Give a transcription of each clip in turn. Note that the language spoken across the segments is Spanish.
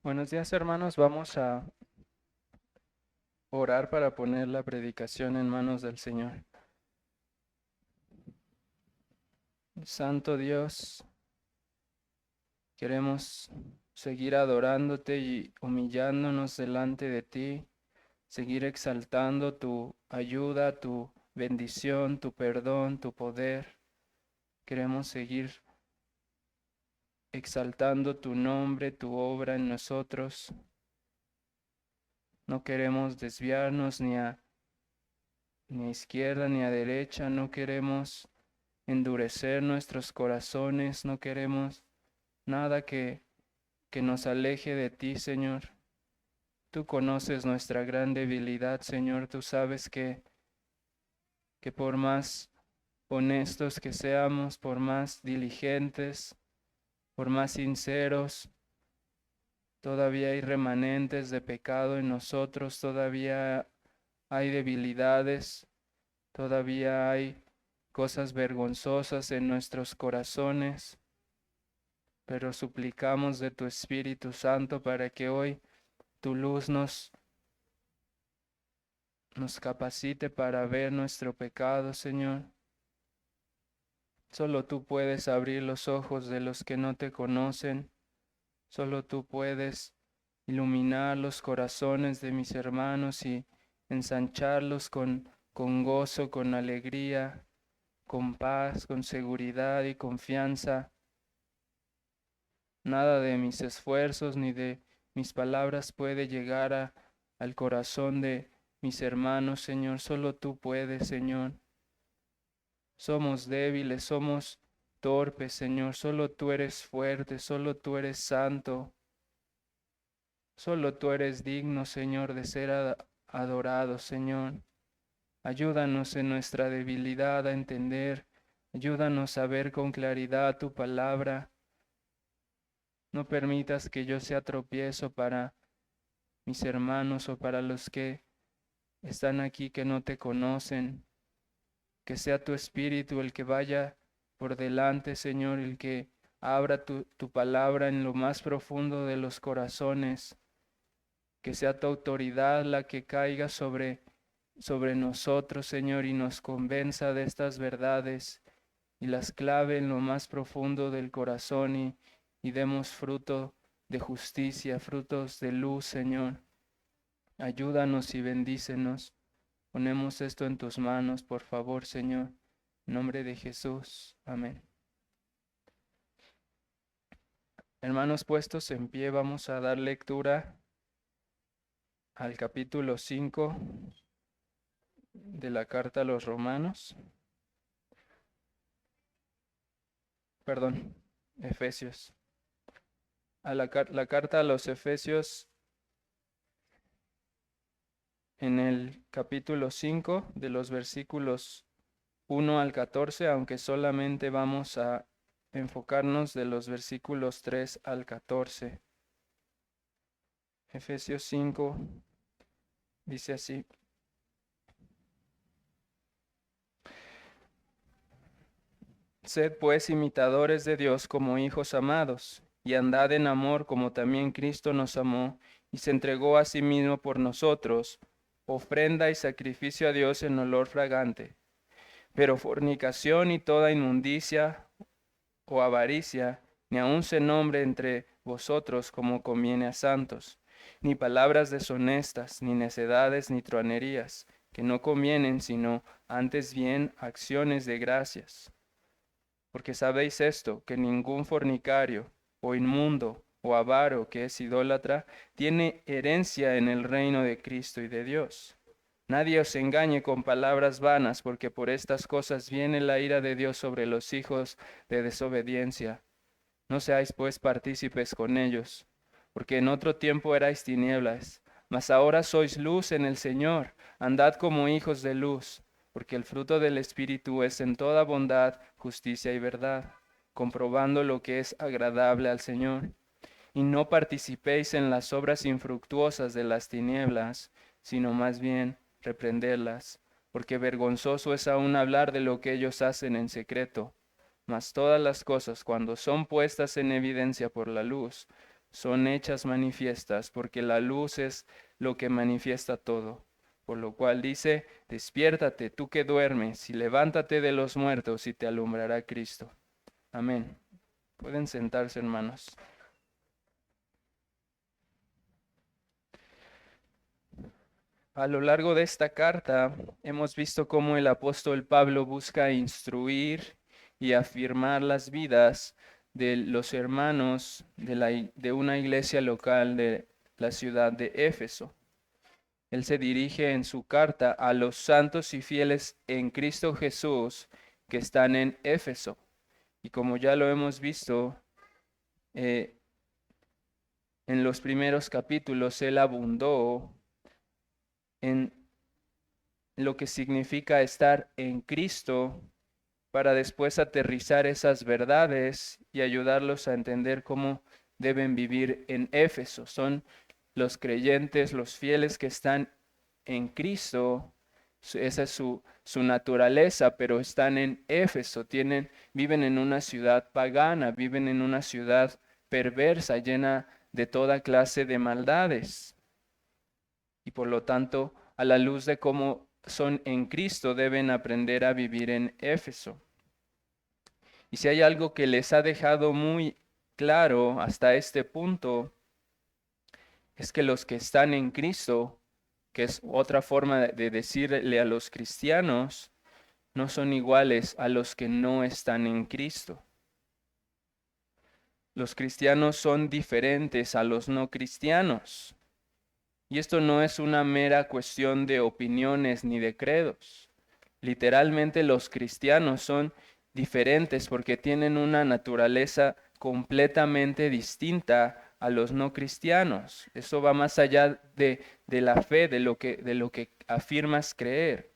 Buenos días, hermanos. Vamos a orar para poner la predicación en manos del Señor. Santo Dios, queremos seguir adorándote y humillándonos delante de ti, seguir exaltando tu ayuda, tu bendición, tu perdón, tu poder. Queremos seguir exaltando tu nombre, tu obra en nosotros. No queremos desviarnos ni a izquierda ni a derecha, no queremos endurecer nuestros corazones, no queremos nada que nos aleje de ti, Señor. Tú conoces nuestra gran debilidad, Señor, tú sabes que por más honestos que seamos, por más diligentes, por más sinceros, todavía hay remanentes de pecado en nosotros, todavía hay debilidades, todavía hay cosas vergonzosas en nuestros corazones, pero suplicamos de tu Espíritu Santo para que hoy tu luz nos capacite para ver nuestro pecado, Señor. Solo tú puedes abrir los ojos de los que no te conocen, solo tú puedes iluminar los corazones de mis hermanos y ensancharlos con gozo, con alegría, con paz, con seguridad y confianza. Nada de mis esfuerzos ni de mis palabras puede llegar al corazón de mis hermanos, Señor. Solo tú puedes, Señor. Somos débiles, somos torpes, Señor. Solo tú eres fuerte, solo tú eres santo. Solo tú eres digno, Señor, de ser adorado, Señor. Ayúdanos en nuestra debilidad a entender. Ayúdanos a ver con claridad tu palabra. No permitas que yo sea tropiezo para mis hermanos o para los que están aquí que no te conocen. Que sea tu Espíritu el que vaya por delante, Señor, el que abra tu palabra en lo más profundo de los corazones. Que sea tu autoridad la que caiga sobre nosotros, Señor, y nos convenza de estas verdades y las clave en lo más profundo del corazón y demos fruto de justicia, frutos de luz, Señor. Ayúdanos y bendícenos. Ponemos esto en tus manos, por favor, Señor. En nombre de Jesús. Amén. Hermanos, puestos en pie, vamos a dar lectura al capítulo 5 de la carta a los Romanos. Perdón, Efesios. La carta a los Efesios en el capítulo 5 de los versículos 1 al 14, aunque solamente vamos a enfocarnos de los versículos 3 al 14. Efesios 5 dice así: Sed pues imitadores de Dios como hijos amados, y andad en amor como también Cristo nos amó y se entregó a sí mismo por nosotros, ofrenda y sacrificio a Dios en olor fragante. Pero fornicación y toda inmundicia o avaricia, ni aun se nombre entre vosotros como conviene a santos, ni palabras deshonestas, ni necedades, ni truanerías, que no convienen, sino antes bien acciones de gracias. Porque sabéis esto, que ningún fornicario, o inmundo, o avaro, que es idólatra, tiene herencia en el reino de Cristo y de Dios. Nadie os engañe con palabras vanas, porque por estas cosas viene la ira de Dios sobre los hijos de desobediencia. No seáis pues partícipes con ellos, porque en otro tiempo erais tinieblas, mas ahora sois luz en el Señor. Andad como hijos de luz, porque el fruto del Espíritu es en toda bondad, justicia y verdad, comprobando lo que es agradable al Señor. Y no participéis en las obras infructuosas de las tinieblas, sino más bien reprenderlas, porque vergonzoso es aún hablar de lo que ellos hacen en secreto. Mas todas las cosas, cuando son puestas en evidencia por la luz, son hechas manifiestas, porque la luz es lo que manifiesta todo. Por lo cual dice, despiértate, tú que duermes, y levántate de los muertos, y te alumbrará Cristo. Amén. Pueden sentarse, hermanos. A lo largo de esta carta hemos visto cómo el apóstol Pablo busca instruir y afirmar las vidas de los hermanos de una iglesia local de la ciudad de Éfeso. Él se dirige en su carta a los santos y fieles en Cristo Jesús que están en Éfeso. Y como ya lo hemos visto, en los primeros capítulos, él abundó en lo que significa estar en Cristo para después aterrizar esas verdades y ayudarlos a entender cómo deben vivir en Éfeso. Son los creyentes, los fieles que están en Cristo, esa es su naturaleza, pero están en Éfeso, viven en una ciudad pagana, viven en una ciudad perversa, llena de toda clase de maldades. Y por lo tanto, a la luz de cómo son en Cristo, deben aprender a vivir en Éfeso. Y si hay algo que les ha dejado muy claro hasta este punto, es que los que están en Cristo, que es otra forma de decirle a los cristianos, no son iguales a los que no están en Cristo. Los cristianos son diferentes a los no cristianos. Y esto no es una mera cuestión de opiniones ni de credos. Literalmente los cristianos son diferentes porque tienen una naturaleza completamente distinta a los no cristianos. Eso va más allá de la fe, de lo que afirmas creer.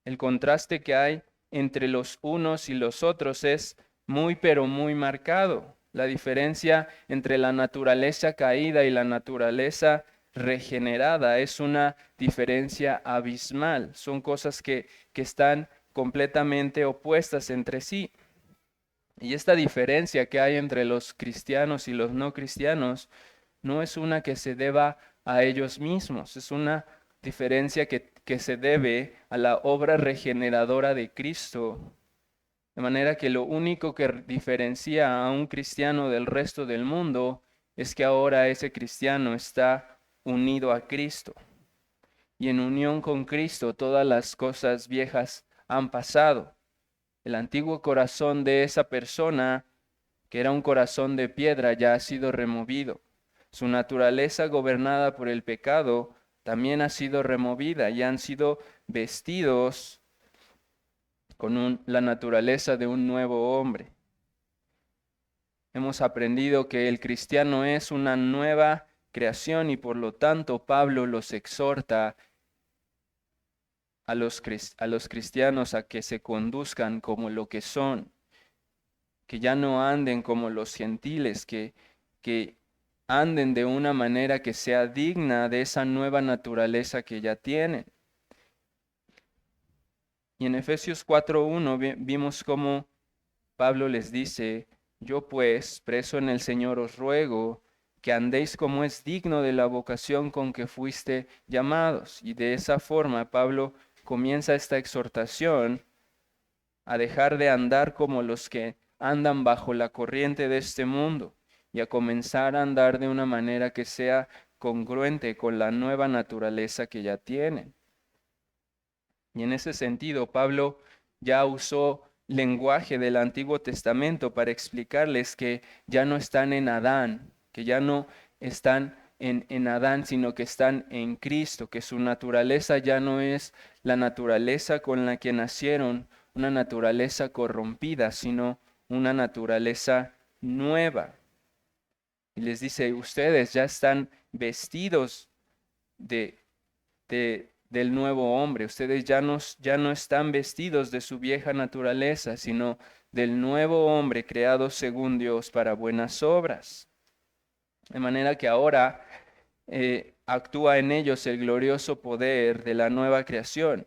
El contraste que hay entre los unos y los otros es muy pero muy marcado. La diferencia entre la naturaleza caída y la naturaleza regenerada es una diferencia abismal. Son cosas que están completamente opuestas entre sí. Y esta diferencia que hay entre los cristianos y los no cristianos no es una que se deba a ellos mismos, es una diferencia que se debe a la obra regeneradora de Cristo. De manera que lo único que diferencia a un cristiano del resto del mundo es que ahora ese cristiano está unido a Cristo. Y en unión con Cristo todas las cosas viejas han pasado. El antiguo corazón de esa persona, que era un corazón de piedra, ya ha sido removido. Su naturaleza gobernada por el pecado también ha sido removida y han sido vestidos con la naturaleza de un nuevo hombre. Hemos aprendido que el cristiano es una nueva creación y por lo tanto Pablo los exhorta a los cristianos a que se conduzcan como lo que son, que ya no anden como los gentiles, que anden de una manera que sea digna de esa nueva naturaleza que ya tienen. Y en Efesios 4:1 vimos cómo Pablo les dice, yo pues, preso en el Señor, os ruego que andéis como es digno de la vocación con que fuiste llamados. Y de esa forma Pablo comienza esta exhortación a dejar de andar como los que andan bajo la corriente de este mundo y a comenzar a andar de una manera que sea congruente con la nueva naturaleza que ya tienen. Y en ese sentido, Pablo ya usó lenguaje del Antiguo Testamento para explicarles que ya no están en Adán, que ya no están en Adán, sino que están en Cristo, que su naturaleza ya no es la naturaleza con la que nacieron, una naturaleza corrompida, sino una naturaleza nueva. Y les dice, ustedes ya están vestidos del nuevo hombre. Ustedes ya no están vestidos de su vieja naturaleza, sino del nuevo hombre creado según Dios para buenas obras. De manera que ahora actúa en ellos el glorioso poder de la nueva creación,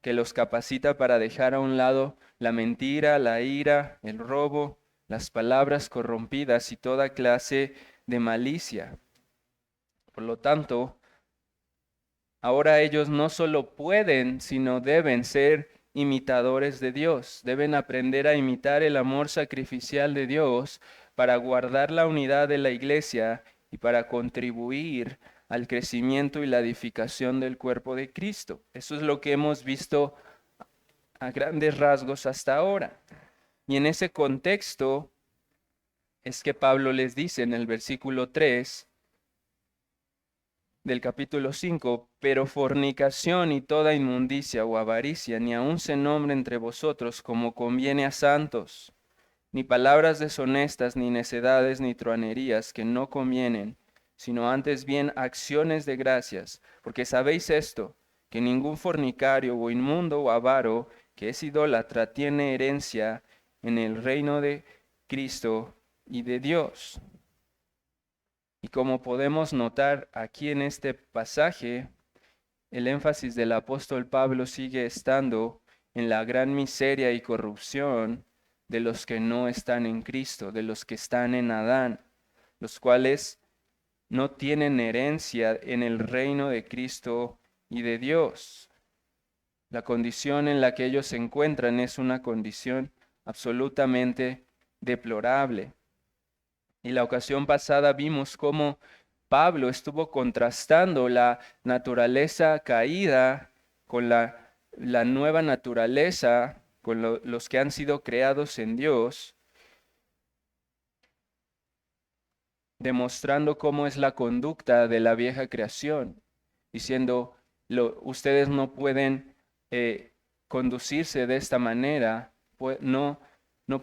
que los capacita para dejar a un lado la mentira, la ira, el robo, las palabras corrompidas y toda clase de malicia. Por lo tanto, ahora ellos no solo pueden, sino deben ser imitadores de Dios. Deben aprender a imitar el amor sacrificial de Dios para guardar la unidad de la iglesia y para contribuir al crecimiento y la edificación del cuerpo de Cristo. Eso es lo que hemos visto a grandes rasgos hasta ahora. Y en ese contexto es que Pablo les dice en el versículo 3 del capítulo 5, pero fornicación y toda inmundicia o avaricia ni aun se nombre entre vosotros como conviene a santos, ni palabras deshonestas, ni necedades, ni truanerías que no convienen, sino antes bien acciones de gracias, porque sabéis esto, que ningún fornicario o inmundo o avaro que es idólatra tiene herencia en el reino de Cristo y de Dios. Y como podemos notar aquí en este pasaje, el énfasis del apóstol Pablo sigue estando en la gran miseria y corrupción de los que no están en Cristo, de los que están en Adán, los cuales no tienen herencia en el reino de Cristo y de Dios. La condición en la que ellos se encuentran es una condición absolutamente deplorable. Y la ocasión pasada vimos cómo Pablo estuvo contrastando la naturaleza caída con la nueva naturaleza, con los que han sido creados en Dios, demostrando cómo es la conducta de la vieja creación, diciendo, ustedes no pueden conducirse de esta manera, no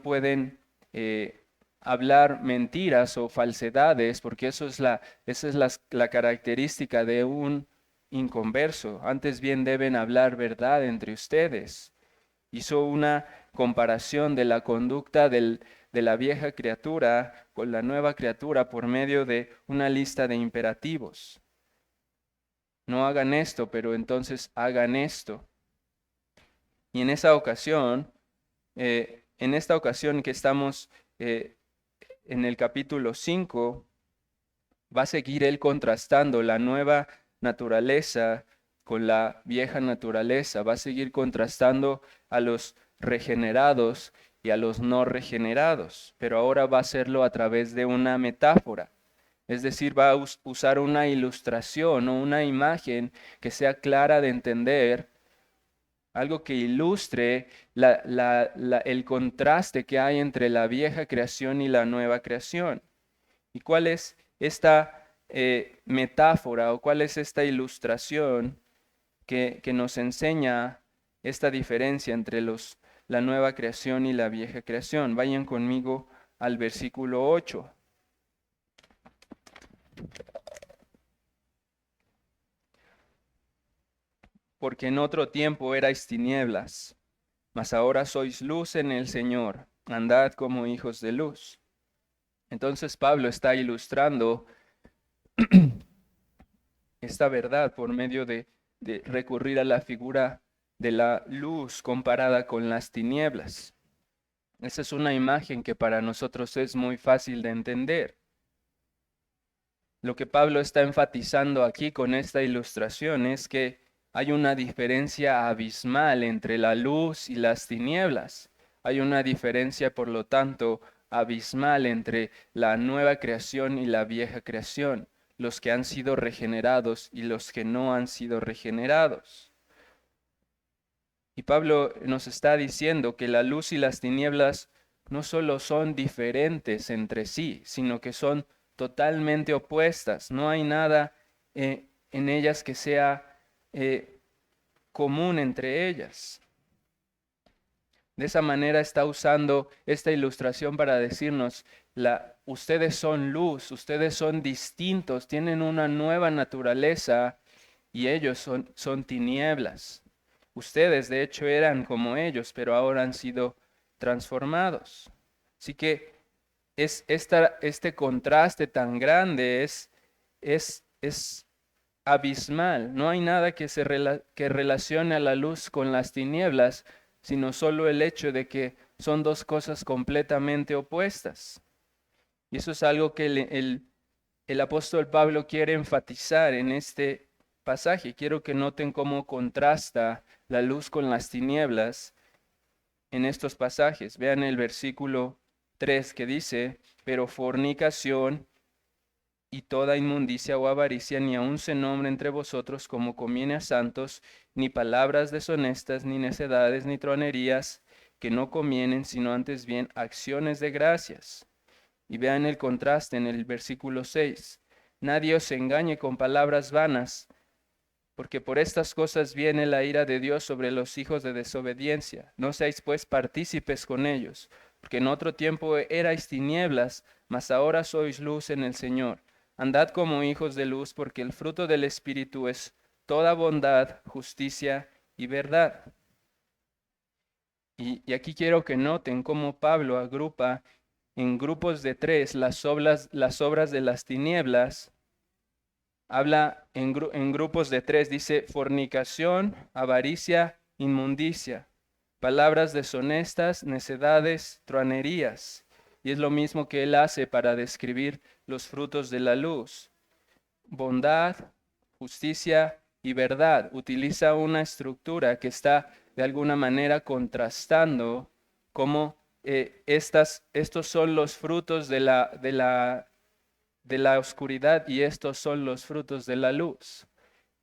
pueden hablar mentiras o falsedades, porque esa es la característica de un inconverso. Antes bien deben hablar verdad entre ustedes. Hizo una comparación de la conducta de la vieja criatura con la nueva criatura por medio de una lista de imperativos. No hagan esto, pero entonces hagan esto. Y en esta ocasión que estamos en el capítulo 5, va a seguir él contrastando la nueva naturaleza con la vieja naturaleza, va a seguir contrastando a los regenerados y a los no regenerados, pero ahora va a hacerlo a través de una metáfora. Es decir, va a usar una ilustración o una imagen que sea clara de entender, algo que ilustre el contraste que hay entre la vieja creación y la nueva creación. ¿Y cuál es esta metáfora o cuál es esta ilustración que nos enseña esta diferencia entre la nueva creación y la vieja creación? Vayan conmigo al versículo 8. Porque en otro tiempo erais tinieblas, mas ahora sois luz en el Señor, andad como hijos de luz. Entonces Pablo está ilustrando esta verdad por medio de recurrir a la figura de la luz comparada con las tinieblas. Esa es una imagen que para nosotros es muy fácil de entender. Lo que Pablo está enfatizando aquí con esta ilustración es que hay una diferencia abismal entre la luz y las tinieblas. Hay una diferencia, por lo tanto, abismal entre la nueva creación y la vieja creación, los que han sido regenerados y los que no han sido regenerados. Y Pablo nos está diciendo que la luz y las tinieblas no solo son diferentes entre sí, sino que son totalmente opuestas. No hay nada en ellas que sea común entre ellas. De esa manera está usando esta ilustración para decirnos, ustedes son luz, ustedes son distintos, tienen una nueva naturaleza y ellos son tinieblas. Ustedes de hecho eran como ellos, pero ahora han sido transformados. Así que este contraste tan grande es abismal. No hay nada que relacione a la luz con las tinieblas, sino solo el hecho de que son dos cosas completamente opuestas. Y eso es algo que el apóstol Pablo quiere enfatizar en este pasaje. Quiero que noten cómo contrasta la luz con las tinieblas en estos pasajes. Vean el versículo 3 que dice, pero fornicación y toda inmundicia o avaricia ni aun se nombre entre vosotros como conviene a santos, ni palabras deshonestas, ni necedades, ni tronerías, que no convienen, sino antes bien acciones de gracias. Y vean el contraste en el versículo 6. Nadie os engañe con palabras vanas, porque por estas cosas viene la ira de Dios sobre los hijos de desobediencia. No seáis pues partícipes con ellos, porque en otro tiempo erais tinieblas, mas ahora sois luz en el Señor. Andad como hijos de luz, porque el fruto del Espíritu es toda bondad, justicia y verdad. Y aquí quiero que noten cómo Pablo agrupa en grupos de tres las obras de las tinieblas. Habla en grupos de tres, dice fornicación, avaricia, inmundicia, palabras deshonestas, necedades, truanerías. Y es lo mismo que él hace para describir los frutos de la luz. Bondad, justicia y verdad. Utiliza una estructura que está de alguna manera contrastando cómo estos son los frutos de la oscuridad y estos son los frutos de la luz.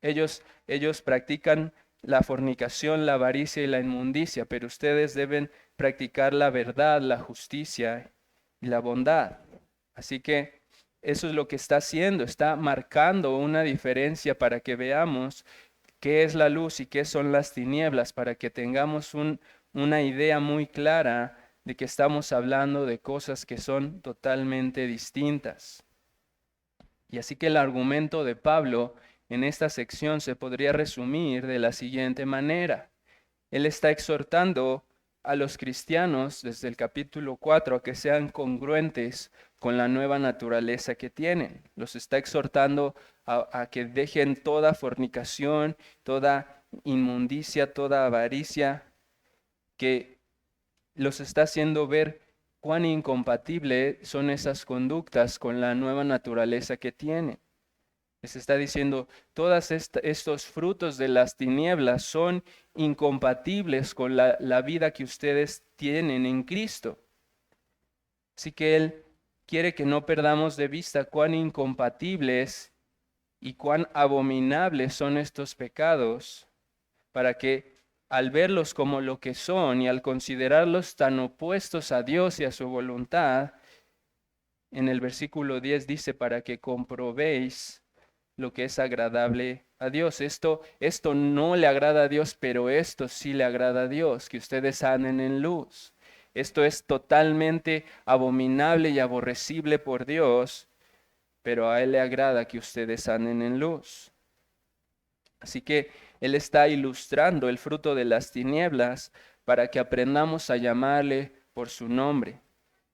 Ellos practican la fornicación, la avaricia y la inmundicia, pero ustedes deben practicar la verdad, la justicia y la bondad. Así que eso es lo que está haciendo, está marcando una diferencia para que veamos qué es la luz y qué son las tinieblas, para que tengamos una idea muy clara de que estamos hablando de cosas que son totalmente distintas. Y así que el argumento de Pablo en esta sección se podría resumir de la siguiente manera. Él está exhortando a los cristianos desde el capítulo 4 a que sean congruentes con la nueva naturaleza que tienen. Los está exhortando a que dejen toda fornicación, toda inmundicia, toda avaricia, que los está haciendo ver cuán incompatible son esas conductas con la nueva naturaleza que tienen. Les está diciendo, todos estos frutos de las tinieblas son incompatibles con la vida que ustedes tienen en Cristo. Así que Él quiere que no perdamos de vista cuán incompatibles y cuán abominables son estos pecados, para que al verlos como lo que son y al considerarlos tan opuestos a Dios y a su voluntad, en el versículo 10 dice, para que comprobéis lo que es agradable a Dios. Esto no le agrada a Dios, pero esto sí le agrada a Dios, que ustedes anden en luz. Esto es totalmente abominable y aborrecible por Dios, pero a Él le agrada que ustedes anden en luz. Así que Él está ilustrando el fruto de las tinieblas para que aprendamos a llamarle por su nombre,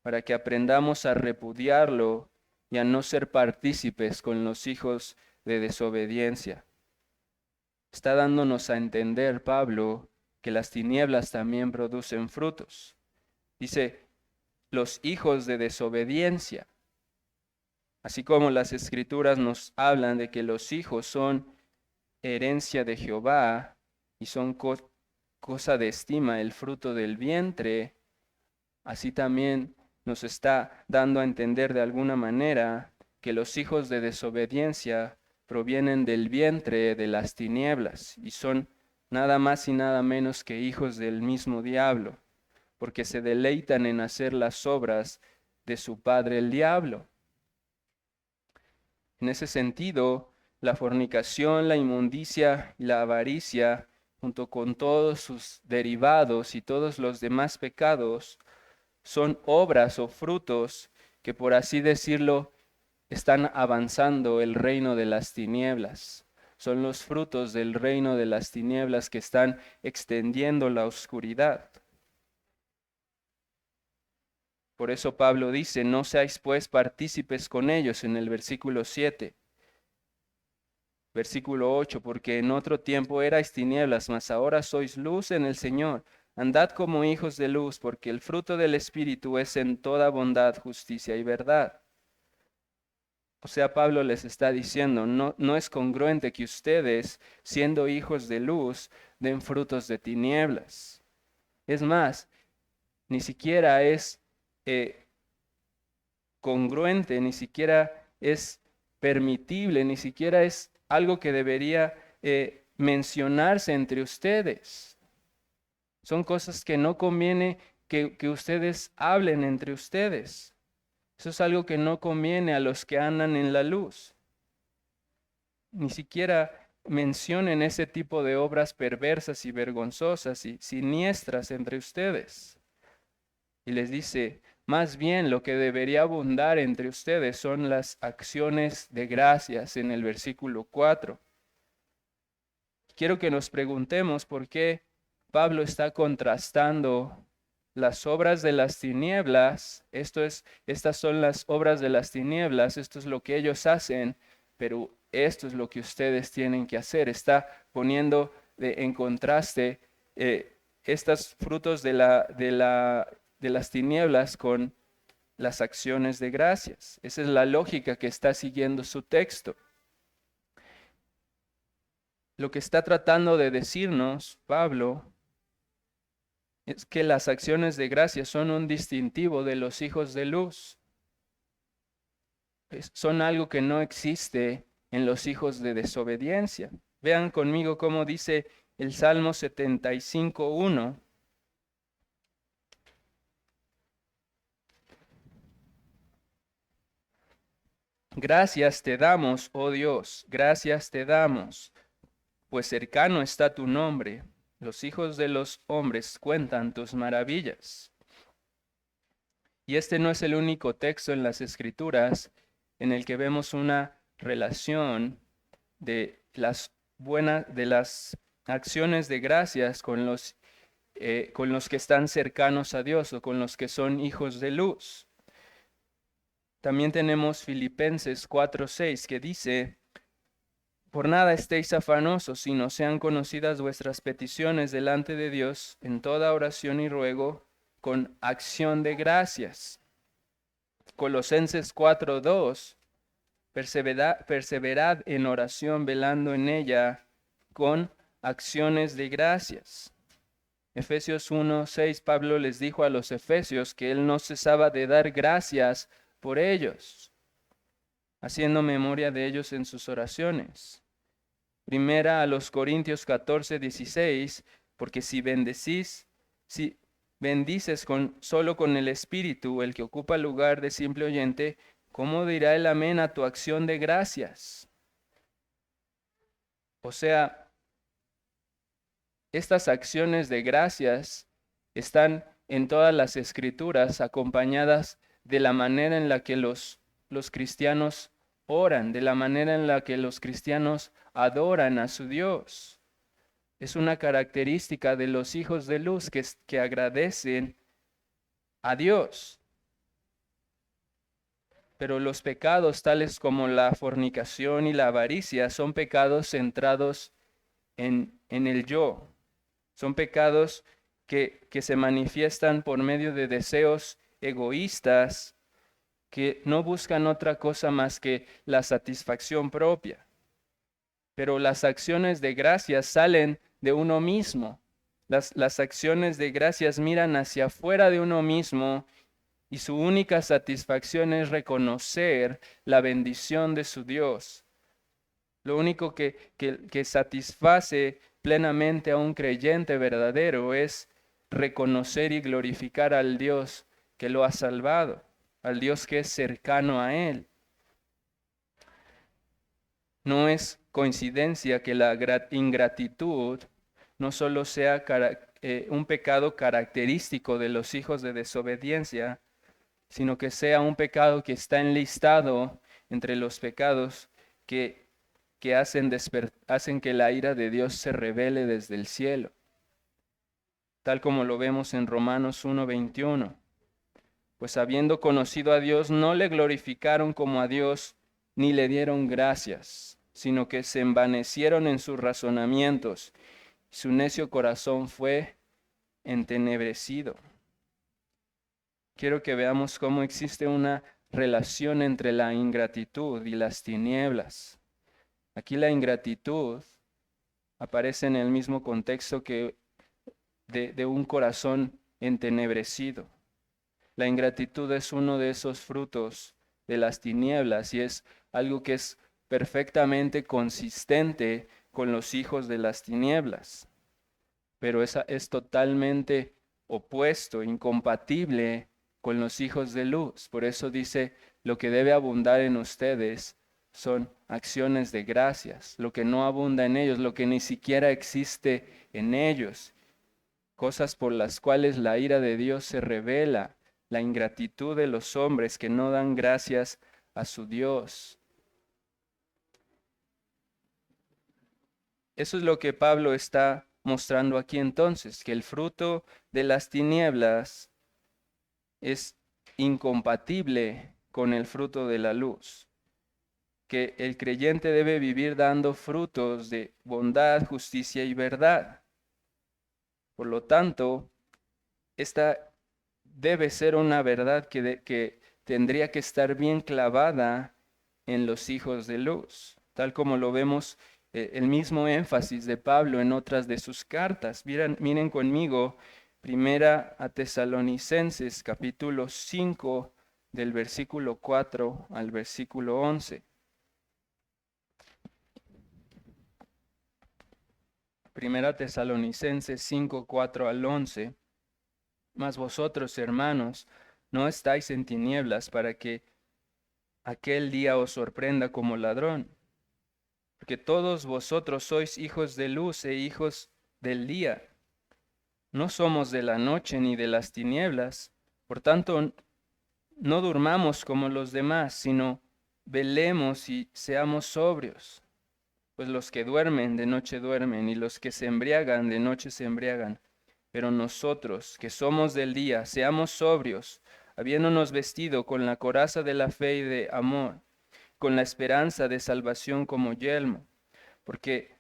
para que aprendamos a repudiarlo y a no ser partícipes con los hijos de desobediencia. Está dándonos a entender Pablo que las tinieblas también producen frutos. Dice, los hijos de desobediencia. Así como las escrituras nos hablan de que los hijos son herencia de Jehová y son cosa de estima, el fruto del vientre, así también nos está dando a entender de alguna manera que los hijos de desobediencia provienen del vientre de las tinieblas y son nada más y nada menos que hijos del mismo diablo, porque se deleitan en hacer las obras de su padre el diablo. En ese sentido, la fornicación, la inmundicia y la avaricia, junto con todos sus derivados y todos los demás pecados, son obras o frutos que, por así decirlo, están avanzando el reino de las tinieblas. Son los frutos del reino de las tinieblas que están extendiendo la oscuridad. Por eso Pablo dice, no seáis pues partícipes con ellos en el versículo 7. Versículo 8, porque en otro tiempo erais tinieblas, mas ahora sois luz en el Señor. Andad como hijos de luz, porque el fruto del Espíritu es en toda bondad, justicia y verdad. O sea, Pablo les está diciendo, no es congruente que ustedes, siendo hijos de luz, den frutos de tinieblas. Es más, ni siquiera es congruente, ni siquiera es permitible, ni siquiera es algo que debería mencionarse entre ustedes. Son cosas que no conviene que ustedes hablen entre ustedes. Eso es algo que no conviene a los que andan en la luz. Ni siquiera mencionen ese tipo de obras perversas y vergonzosas y siniestras entre ustedes. Y les dice, más bien lo que debería abundar entre ustedes son las acciones de gracias en el versículo 4. Quiero que nos preguntemos por qué Pablo está contrastando las obras de las tinieblas. Estas son las obras de las tinieblas, esto es lo que ellos hacen, pero esto es lo que ustedes tienen que hacer. Está poniendo en contraste estos frutos de las tinieblas con las acciones de gracias. Esa es la lógica que está siguiendo su texto. Lo que está tratando de decirnos Pablo es que las acciones de gracia son un distintivo de los hijos de luz. Son algo que no existe en los hijos de desobediencia. Vean conmigo cómo dice el Salmo 75:1. Gracias te damos, oh Dios, gracias te damos, pues cercano está tu nombre. Los hijos de los hombres cuentan tus maravillas. Y este no es el único texto en las Escrituras en el que vemos una relación de las acciones de gracias con los que están cercanos a Dios o con los que son hijos de luz. También tenemos Filipenses 4:6 que dice, por nada estéis afanosos, sino sean conocidas vuestras peticiones delante de Dios en toda oración y ruego con acción de gracias. Colosenses 4:2, perseverad en oración, velando en ella con acciones de gracias. Efesios 1:6, Pablo les dijo a los efesios que él no cesaba de dar gracias por ellos, haciendo memoria de ellos en sus oraciones. Primera a los Corintios 14:16, porque si bendices solo con el Espíritu, el que ocupa el lugar de simple oyente, ¿cómo dirá el amén a tu acción de gracias? O sea, estas acciones de gracias están en todas las Escrituras acompañadas de la manera en la que los cristianos oran, de la manera en la que los cristianos adoran a su Dios. Es una característica de los hijos de luz que agradecen a Dios. Pero los pecados tales como la fornicación y la avaricia son pecados centrados en el yo. Son pecados que se manifiestan por medio de deseos egoístas que no buscan otra cosa más que la satisfacción propia. Pero las acciones de gracias salen de uno mismo. Las acciones de gracias miran hacia afuera de uno mismo y su única satisfacción es reconocer la bendición de su Dios. Lo único que satisface plenamente a un creyente verdadero es reconocer y glorificar al Dios que lo ha salvado, al Dios que es cercano a él. No es coincidencia que la ingratitud no solo sea un pecado característico de los hijos de desobediencia, sino que sea un pecado que está enlistado entre los pecados que hacen que la ira de Dios se revele desde el cielo, tal como lo vemos en Romanos 1:21. Pues habiendo conocido a Dios, no le glorificaron como a Dios, ni le dieron gracias, sino que se envanecieron en sus razonamientos. Su necio corazón fue entenebrecido. Quiero que veamos cómo existe una relación entre la ingratitud y las tinieblas. Aquí la ingratitud aparece en el mismo contexto que de un corazón entenebrecido. La ingratitud es uno de esos frutos de las tinieblas y es algo que es perfectamente consistente con los hijos de las tinieblas, pero es totalmente opuesto, incompatible con los hijos de luz. Por eso dice, lo que debe abundar en ustedes son acciones de gracias, lo que no abunda en ellos, lo que ni siquiera existe en ellos, cosas por las cuales la ira de Dios se revela, la ingratitud de los hombres que no dan gracias a su Dios. Eso es lo que Pablo está mostrando aquí entonces, que el fruto de las tinieblas es incompatible con el fruto de la luz, que el creyente debe vivir dando frutos de bondad, justicia y verdad. Por lo tanto, esta debe ser una verdad que tendría que estar bien clavada en los hijos de luz, tal como lo vemos el mismo énfasis de Pablo en otras de sus cartas. Miren conmigo, primera a Tesalonicenses, capítulo 5, del versículo 4 al versículo 11. Primera Tesalonicenses 5, 4 al 11. Mas vosotros, hermanos, no estáis en tinieblas para que aquel día os sorprenda como ladrón. Porque todos vosotros sois hijos de luz e hijos del día. No somos de la noche ni de las tinieblas. Por tanto, no durmamos como los demás, sino velemos y seamos sobrios. Pues los que duermen de noche duermen, y los que se embriagan de noche se embriagan. Pero nosotros, que somos del día, seamos sobrios, habiéndonos vestido con la coraza de la fe y de amor, con la esperanza de salvación como yelmo, porque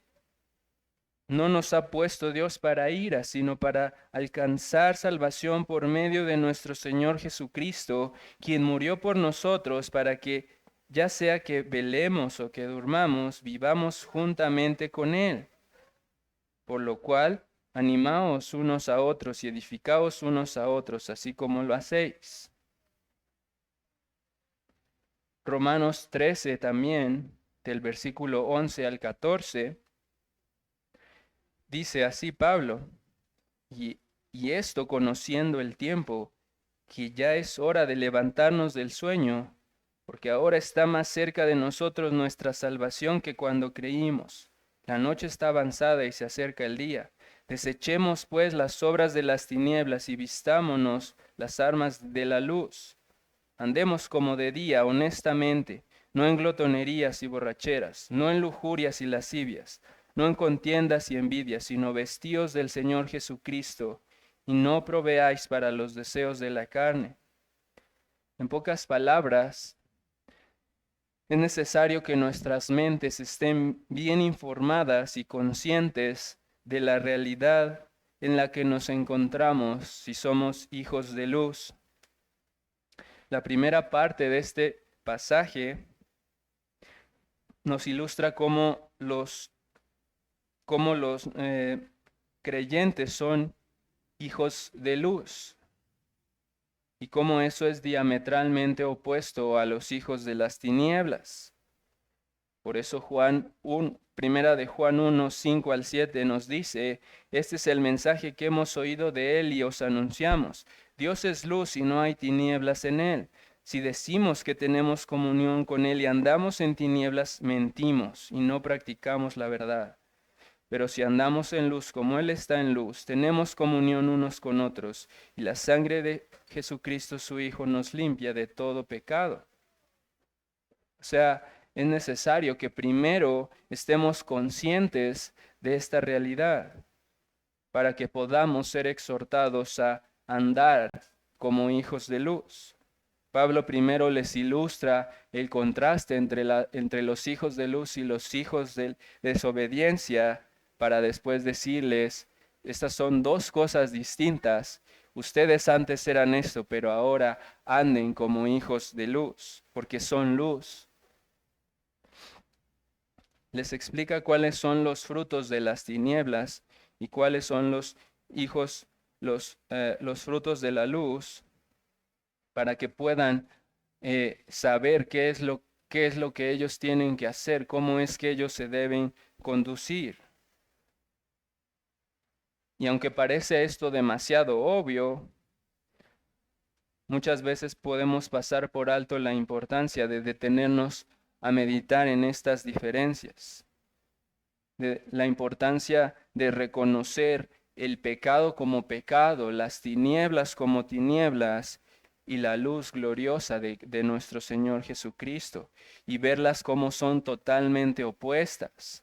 no nos ha puesto Dios para ira, sino para alcanzar salvación por medio de nuestro Señor Jesucristo, quien murió por nosotros para que, ya sea que velemos o que durmamos, vivamos juntamente con Él. Por lo cual, animaos unos a otros y edificaos unos a otros, así como lo hacéis. Romanos 13 también, del versículo 11 al 14, dice así Pablo, y esto conociendo el tiempo, que ya es hora de levantarnos del sueño, porque ahora está más cerca de nosotros nuestra salvación que cuando creímos. La noche está avanzada y se acerca el día. Desechemos pues las obras de las tinieblas y vistámonos las armas de la luz. Andemos como de día, honestamente, no en glotonerías y borracheras, no en lujurias y lascivias, no en contiendas y envidias, sino vestíos del Señor Jesucristo, y no proveáis para los deseos de la carne. En pocas palabras, es necesario que nuestras mentes estén bien informadas y conscientes de la realidad en la que nos encontramos si somos hijos de luz. La primera parte de este pasaje nos ilustra cómo los creyentes son hijos de luz y cómo eso es diametralmente opuesto a los hijos de las tinieblas. Por eso Primera de Juan 1, 5 al 7 nos dice, este es el mensaje que hemos oído de él y os anunciamos. Dios es luz y no hay tinieblas en él. Si decimos que tenemos comunión con él y andamos en tinieblas, mentimos y no practicamos la verdad. Pero si andamos en luz como él está en luz, tenemos comunión unos con otros y la sangre de Jesucristo su Hijo nos limpia de todo pecado. O sea, es necesario que primero estemos conscientes de esta realidad para que podamos ser exhortados a andar como hijos de luz. Pablo primero les ilustra el contraste entre los hijos de luz y los hijos de desobediencia para después decirles Estas son dos cosas distintas. Ustedes antes eran esto, pero ahora anden como hijos de luz, porque son luz. Les explica cuáles son los frutos de las tinieblas y cuáles son los hijos, los frutos de la luz, para que puedan saber qué es lo que ellos tienen que hacer, cómo es que ellos se deben conducir. Y aunque parece esto demasiado obvio, muchas veces podemos pasar por alto la importancia de detenernos a meditar en estas diferencias, de la importancia de reconocer el pecado como pecado, las tinieblas como tinieblas y la luz gloriosa de nuestro Señor Jesucristo, y verlas como son totalmente opuestas.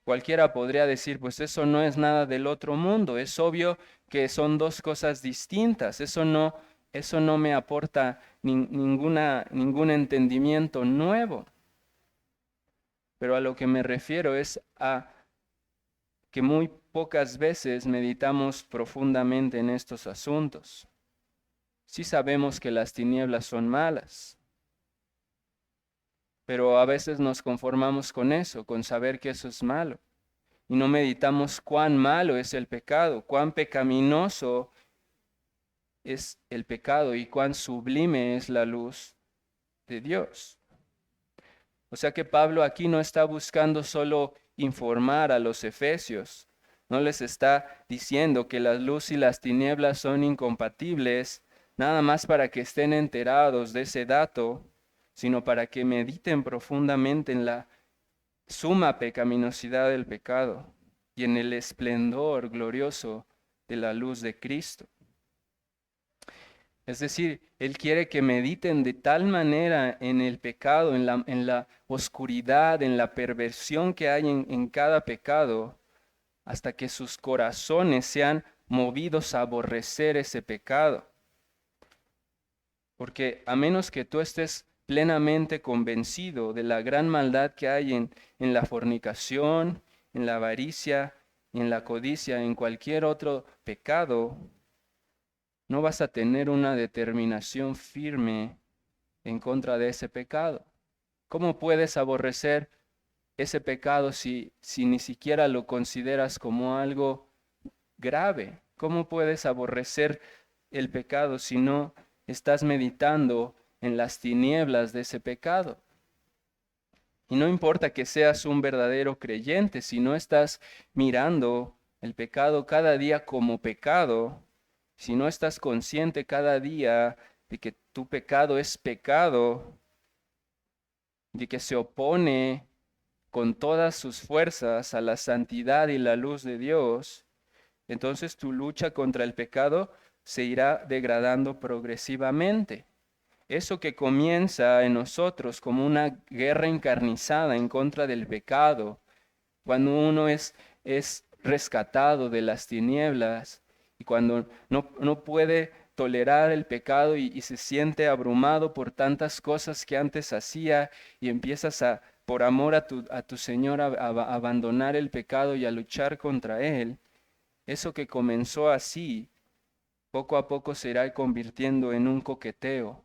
Cualquiera podría decir, pues eso no es nada del otro mundo, es obvio que son dos cosas distintas, eso no me aporta ningún entendimiento nuevo. Pero a lo que me refiero es a que muy pocas veces meditamos profundamente en estos asuntos. Sí sabemos que las tinieblas son malas, pero a veces nos conformamos con eso, con saber que eso es malo. Y no meditamos cuán malo es el pecado, cuán pecaminoso es el pecado y cuán sublime es la luz de Dios. O sea que Pablo aquí no está buscando solo informar a los efesios, no les está diciendo que la luz y las tinieblas son incompatibles, nada más para que estén enterados de ese dato, sino para que mediten profundamente en la suma pecaminosidad del pecado y en el esplendor glorioso de la luz de Cristo. Es decir, Él quiere que mediten de tal manera en el pecado, en la oscuridad, en la perversión que hay en cada pecado, hasta que sus corazones sean movidos a aborrecer ese pecado. Porque a menos que tú estés plenamente convencido de la gran maldad que hay en la fornicación, en la avaricia, en la codicia, en cualquier otro pecado, no vas a tener una determinación firme en contra de ese pecado. ¿Cómo puedes aborrecer ese pecado si ni siquiera lo consideras como algo grave? ¿Cómo puedes aborrecer el pecado si no estás meditando en las tinieblas de ese pecado? Y no importa que seas un verdadero creyente, si no estás mirando el pecado cada día como pecado, si no estás consciente cada día de que tu pecado es pecado, de que se opone con todas sus fuerzas a la santidad y la luz de Dios, entonces tu lucha contra el pecado se irá degradando progresivamente. Eso que comienza en nosotros como una guerra encarnizada en contra del pecado, cuando uno es rescatado de las tinieblas y cuando no puede tolerar el pecado y se siente abrumado por tantas cosas que antes hacía y empiezas por amor a tu Señor, a abandonar el pecado y a luchar contra él, eso que comenzó así, poco a poco se irá convirtiendo en un coqueteo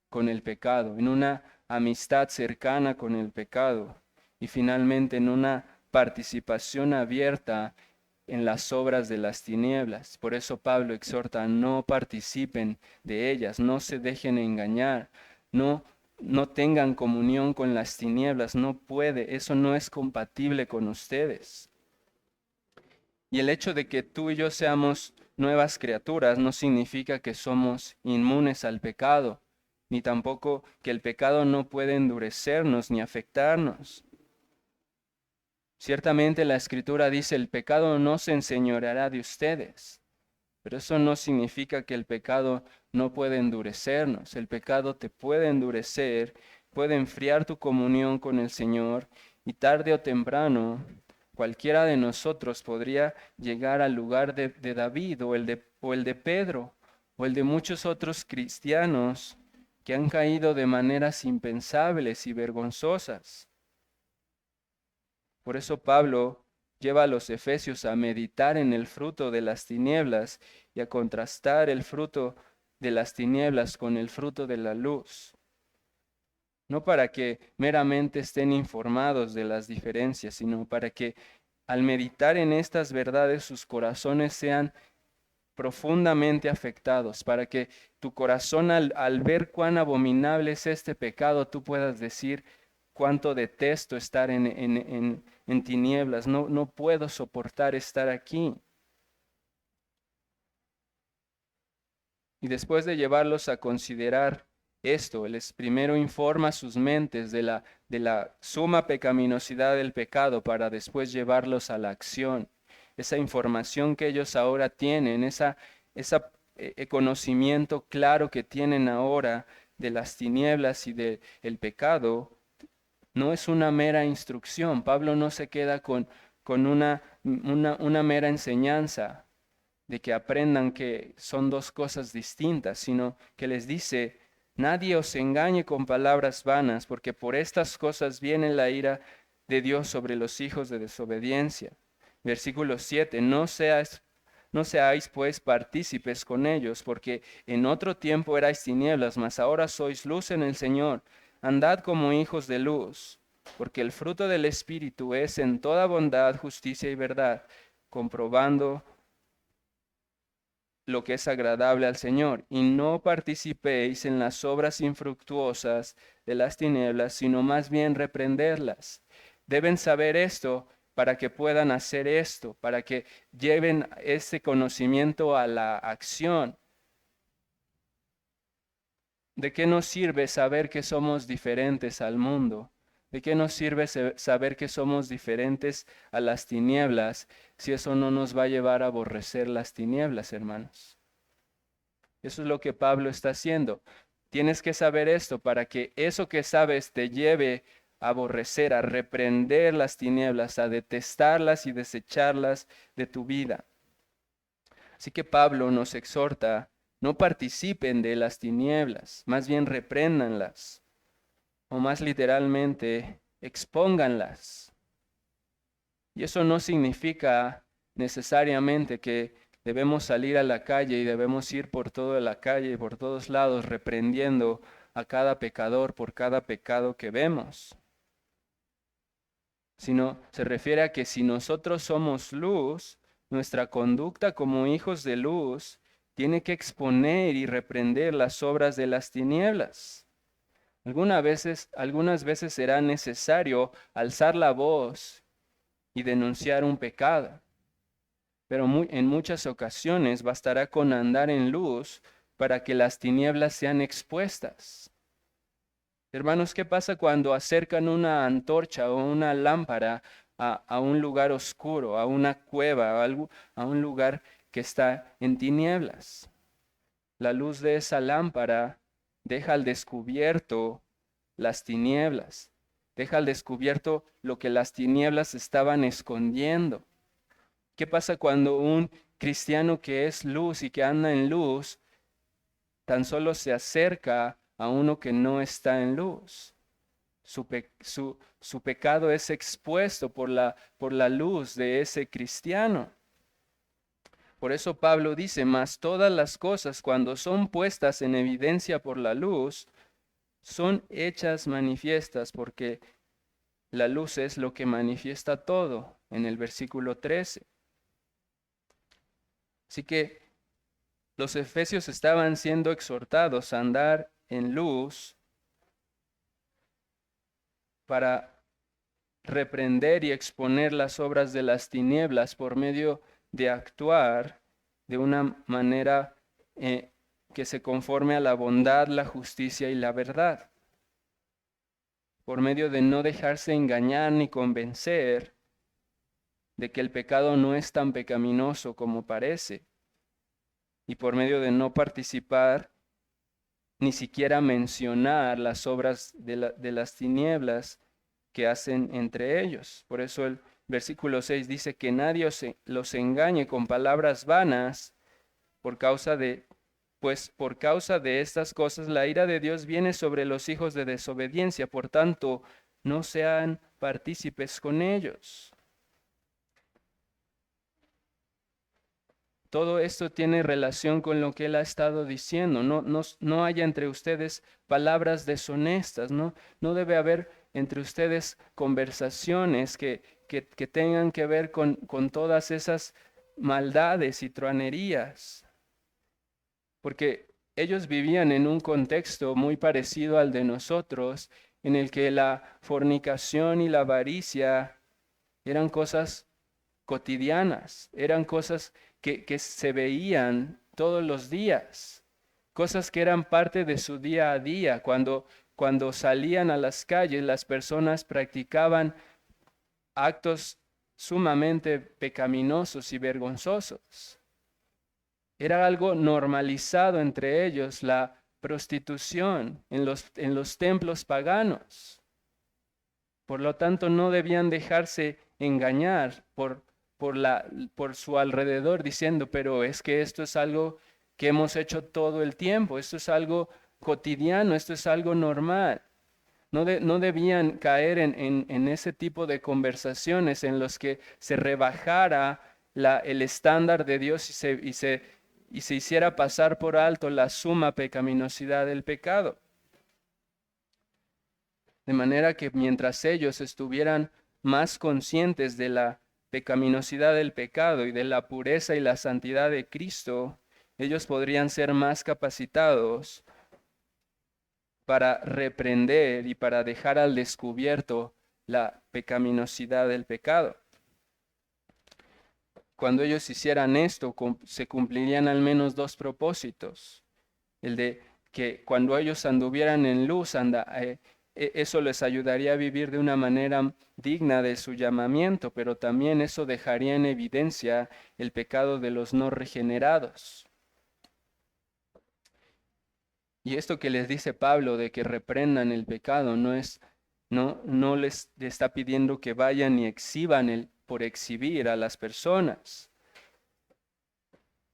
con el pecado, en una amistad cercana con el pecado y finalmente en una participación abierta en las obras de las tinieblas. Por eso Pablo exhorta, no participen de ellas, no se dejen engañar, no tengan comunión con las tinieblas, no puede, eso no es compatible con ustedes. Y el hecho de que tú y yo seamos nuevas criaturas no significa que somos inmunes al pecado, ni tampoco que el pecado no puede endurecernos ni afectarnos. Ciertamente la Escritura dice, el pecado no se enseñoreará de ustedes, pero eso no significa que el pecado no puede endurecernos. El pecado te puede endurecer, puede enfriar tu comunión con el Señor y tarde o temprano cualquiera de nosotros podría llegar al lugar de David o el de Pedro o el de muchos otros cristianos que han caído de maneras impensables y vergonzosas. Por eso Pablo lleva a los efesios a meditar en el fruto de las tinieblas y a contrastar el fruto de las tinieblas con el fruto de la luz. No para que meramente estén informados de las diferencias, sino para que al meditar en estas verdades sus corazones sean profundamente afectados, para que tu corazón al ver cuán abominable es este pecado, tú puedas decir cuánto detesto estar en tinieblas, no puedo soportar estar aquí. Y después de llevarlos a considerar esto, les primero informa sus mentes de la suma pecaminosidad del pecado para después llevarlos a la acción. Esa información que ellos ahora tienen, ese conocimiento claro que tienen ahora de las tinieblas y del pecado, no es una mera instrucción. Pablo no se queda con una mera enseñanza de que aprendan que son dos cosas distintas, sino que les dice, nadie os engañe con palabras vanas, porque por estas cosas viene la ira de Dios sobre los hijos de desobediencia. Versículo 7, no seáis pues partícipes con ellos, porque en otro tiempo erais tinieblas, mas ahora sois luz en el Señor. Andad como hijos de luz, porque el fruto del Espíritu es en toda bondad, justicia y verdad, comprobando lo que es agradable al Señor, y no participéis en las obras infructuosas de las tinieblas, sino más bien reprenderlas. Deben saber esto para que puedan hacer esto, para que lleven ese conocimiento a la acción. ¿De qué nos sirve saber que somos diferentes al mundo? ¿De qué nos sirve saber que somos diferentes a las tinieblas si eso no nos va a llevar a aborrecer las tinieblas, hermanos? Eso es lo que Pablo está haciendo. Tienes que saber esto para que eso que sabes te lleve a aborrecer, a reprender las tinieblas, a detestarlas y desecharlas de tu vida. Así que Pablo nos exhorta, no participen de las tinieblas, más bien repréndanlas, o más literalmente, expónganlas. Y eso no significa necesariamente que debemos salir a la calle y debemos ir por toda la calle y por todos lados reprendiendo a cada pecador por cada pecado que vemos. Sino se refiere a que si nosotros somos luz, nuestra conducta como hijos de luz tiene que exponer y reprender las obras de las tinieblas. Algunas veces será necesario alzar la voz y denunciar un pecado, pero en muchas ocasiones bastará con andar en luz para que las tinieblas sean expuestas. Hermanos, ¿qué pasa cuando acercan una antorcha o una lámpara a un lugar oscuro, a una cueva, a un lugar que está en tinieblas? La luz de esa lámpara deja al descubierto las tinieblas, deja al descubierto lo que las tinieblas estaban escondiendo. ¿Qué pasa cuando un cristiano que es luz y que anda en luz tan solo se acerca a uno que no está en luz? Su pecado es expuesto por la luz de ese cristiano. Por eso Pablo dice, mas todas las cosas cuando son puestas en evidencia por la luz, son hechas manifiestas, porque la luz es lo que manifiesta todo, en el versículo 13. Así que los efesios estaban siendo exhortados a andar en luz para reprender y exponer las obras de las tinieblas por medio de actuar de una manera que se conforme a la bondad, la justicia y la verdad. Por medio de no dejarse engañar ni convencer de que el pecado no es tan pecaminoso como parece. Y por medio de no participar, ni siquiera mencionar las obras de las tinieblas que hacen entre ellos. Por eso el versículo 6 dice que nadie los engañe con palabras vanas pues por causa de estas cosas la ira de Dios viene sobre los hijos de desobediencia. Por tanto, no sean partícipes con ellos. todo esto tiene relación con lo que él ha estado diciendo. No haya entre ustedes palabras deshonestas, no debe haber entre ustedes conversaciones que tengan que ver con todas esas maldades y truanerías, porque ellos vivían en un contexto muy parecido al de nosotros, en el que la fornicación y la avaricia eran cosas cotidianas, eran cosas que se veían todos los días, cosas que eran parte de su día a día. Cuando salían a las calles, las personas practicaban actos sumamente pecaminosos y vergonzosos. Era algo normalizado entre ellos, la prostitución en los templos paganos. Por lo tanto, no debían dejarse engañar por su alrededor diciendo, pero es que esto es algo que hemos hecho todo el tiempo, esto es algo cotidiano, esto es algo normal. No debían caer en ese tipo de conversaciones en los que se rebajara el estándar de Dios y se hiciera pasar por alto la suma pecaminosidad del pecado. De manera que mientras ellos estuvieran más conscientes de la pecaminosidad del pecado y de la pureza y la santidad de Cristo, ellos podrían ser más capacitados para reprender y para dejar al descubierto la pecaminosidad del pecado. Cuando ellos hicieran esto, se cumplirían al menos dos propósitos. El de que cuando ellos anduvieran en luz, eso les ayudaría a vivir de una manera digna de su llamamiento, pero también eso dejaría en evidencia el pecado de los no regenerados. Y esto que les dice Pablo de que reprendan el pecado no les está pidiendo que vayan y exhiban por exhibir a las personas,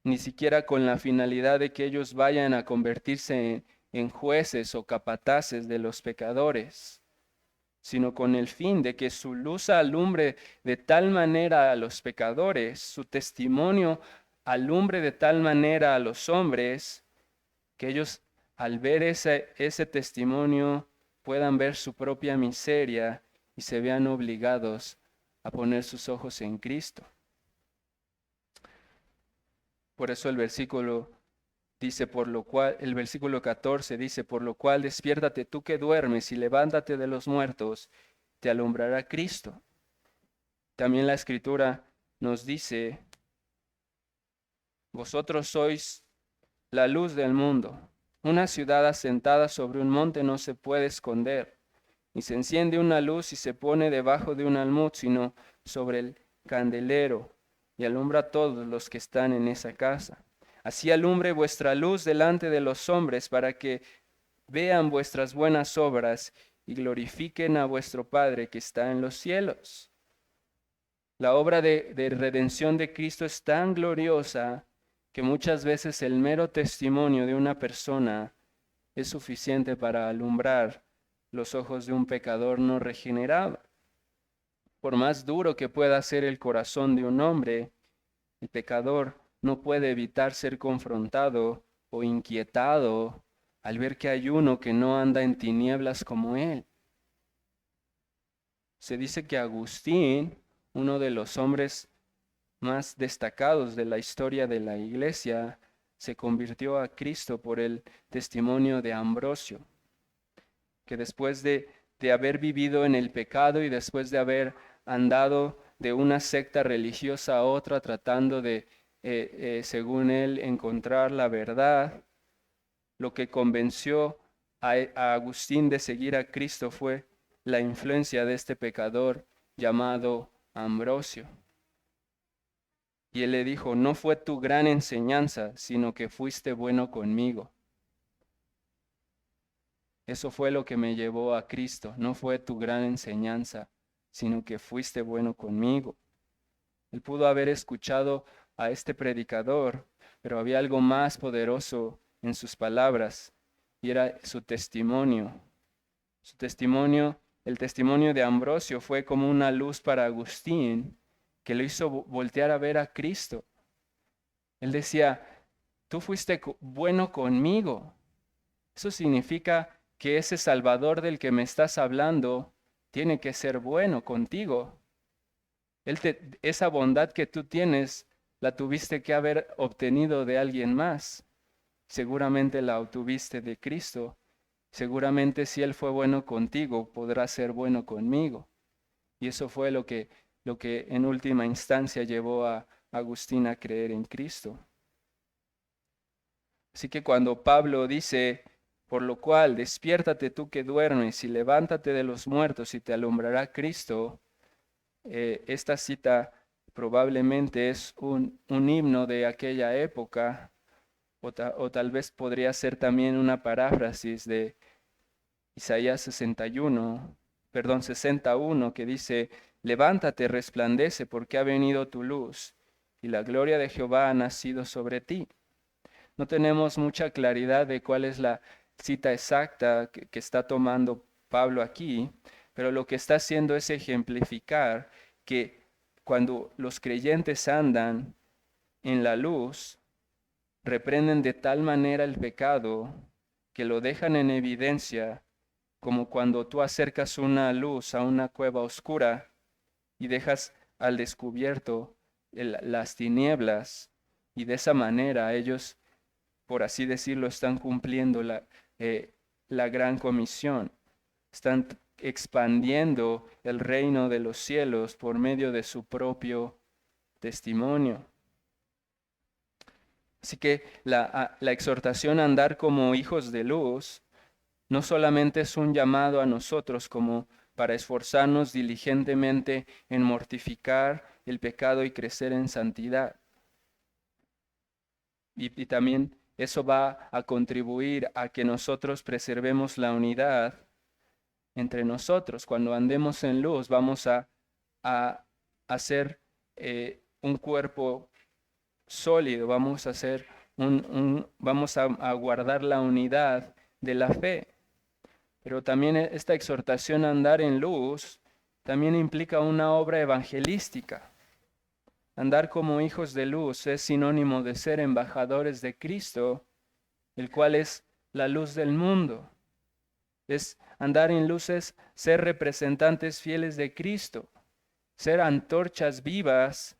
ni siquiera con la finalidad de que ellos vayan a convertirse en jueces o capataces de los pecadores, sino con el fin de que su luz alumbre de tal manera a los pecadores, su testimonio alumbre de tal manera a los hombres, que ellos al ver ese testimonio puedan ver su propia miseria y se vean obligados a poner sus ojos en Cristo. Por eso el versículo 14 dice, por lo cual despiértate tú que duermes y levántate de los muertos, te alumbrará Cristo. También la Escritura nos dice, vosotros sois la luz del mundo. Una ciudad asentada sobre un monte no se puede esconder, ni se enciende una luz y se pone debajo de un almud, sino sobre el candelero, y alumbra a todos los que están en esa casa. Así alumbre vuestra luz delante de los hombres, para que vean vuestras buenas obras y glorifiquen a vuestro Padre que está en los cielos. La obra de redención de Cristo es tan gloriosa que muchas veces el mero testimonio de una persona es suficiente para alumbrar los ojos de un pecador no regenerado. Por más duro que pueda ser el corazón de un hombre, el pecador no puede evitar ser confrontado o inquietado al ver que hay uno que no anda en tinieblas como él. Se dice que Agustín, uno de los hombres más destacados de la historia de la iglesia, se convirtió a Cristo por el testimonio de Ambrosio, que después de haber vivido en el pecado y después de haber andado de una secta religiosa a otra tratando de, según él, encontrar la verdad, lo que convenció a Agustín de seguir a Cristo fue la influencia de este pecador llamado Ambrosio. Y él le dijo, no fue tu gran enseñanza, sino que fuiste bueno conmigo. Eso fue lo que me llevó a Cristo. No fue tu gran enseñanza, sino que fuiste bueno conmigo. Él pudo haber escuchado a este predicador, pero había algo más poderoso en sus palabras, y era su testimonio. Su testimonio, el testimonio de Ambrosio fue como una luz para Agustín, que lo hizo voltear a ver a Cristo. Él decía, tú fuiste bueno conmigo. Eso significa que ese Salvador del que me estás hablando tiene que ser bueno contigo. Esa bondad que tú tienes, la tuviste que haber obtenido de alguien más. Seguramente la obtuviste de Cristo. Seguramente si Él fue bueno contigo, podrá ser bueno conmigo. Y eso fue lo que en última instancia llevó a Agustín a creer en Cristo. Así que cuando Pablo dice, por lo cual, despiértate tú que duermes y levántate de los muertos y te alumbrará Cristo, esta cita probablemente es un himno de aquella época, o tal vez podría ser también una paráfrasis de Isaías 61, perdón, 61, que dice, levántate, resplandece, porque ha venido tu luz, y la gloria de Jehová ha nacido sobre ti. No tenemos mucha claridad de cuál es la cita exacta que está tomando Pablo aquí, pero lo que está haciendo es ejemplificar que cuando los creyentes andan en la luz, reprenden de tal manera el pecado que lo dejan en evidencia, como cuando tú acercas una luz a una cueva oscura y dejas al descubierto las tinieblas, y de esa manera ellos, por así decirlo, están cumpliendo la gran comisión. Están expandiendo el reino de los cielos por medio de su propio testimonio. Así que la exhortación a andar como hijos de luz no solamente es un llamado a nosotros como para esforzarnos diligentemente en mortificar el pecado y crecer en santidad. Y también eso va a contribuir a que nosotros preservemos la unidad entre nosotros. Cuando andemos en luz vamos a hacer un cuerpo sólido, vamos a hacer vamos a guardar la unidad de la fe. Pero también esta exhortación a andar en luz también implica una obra evangelística. Andar como hijos de luz es sinónimo de ser embajadores de Cristo, el cual es la luz del mundo. Andar en luz es ser representantes fieles de Cristo, ser antorchas vivas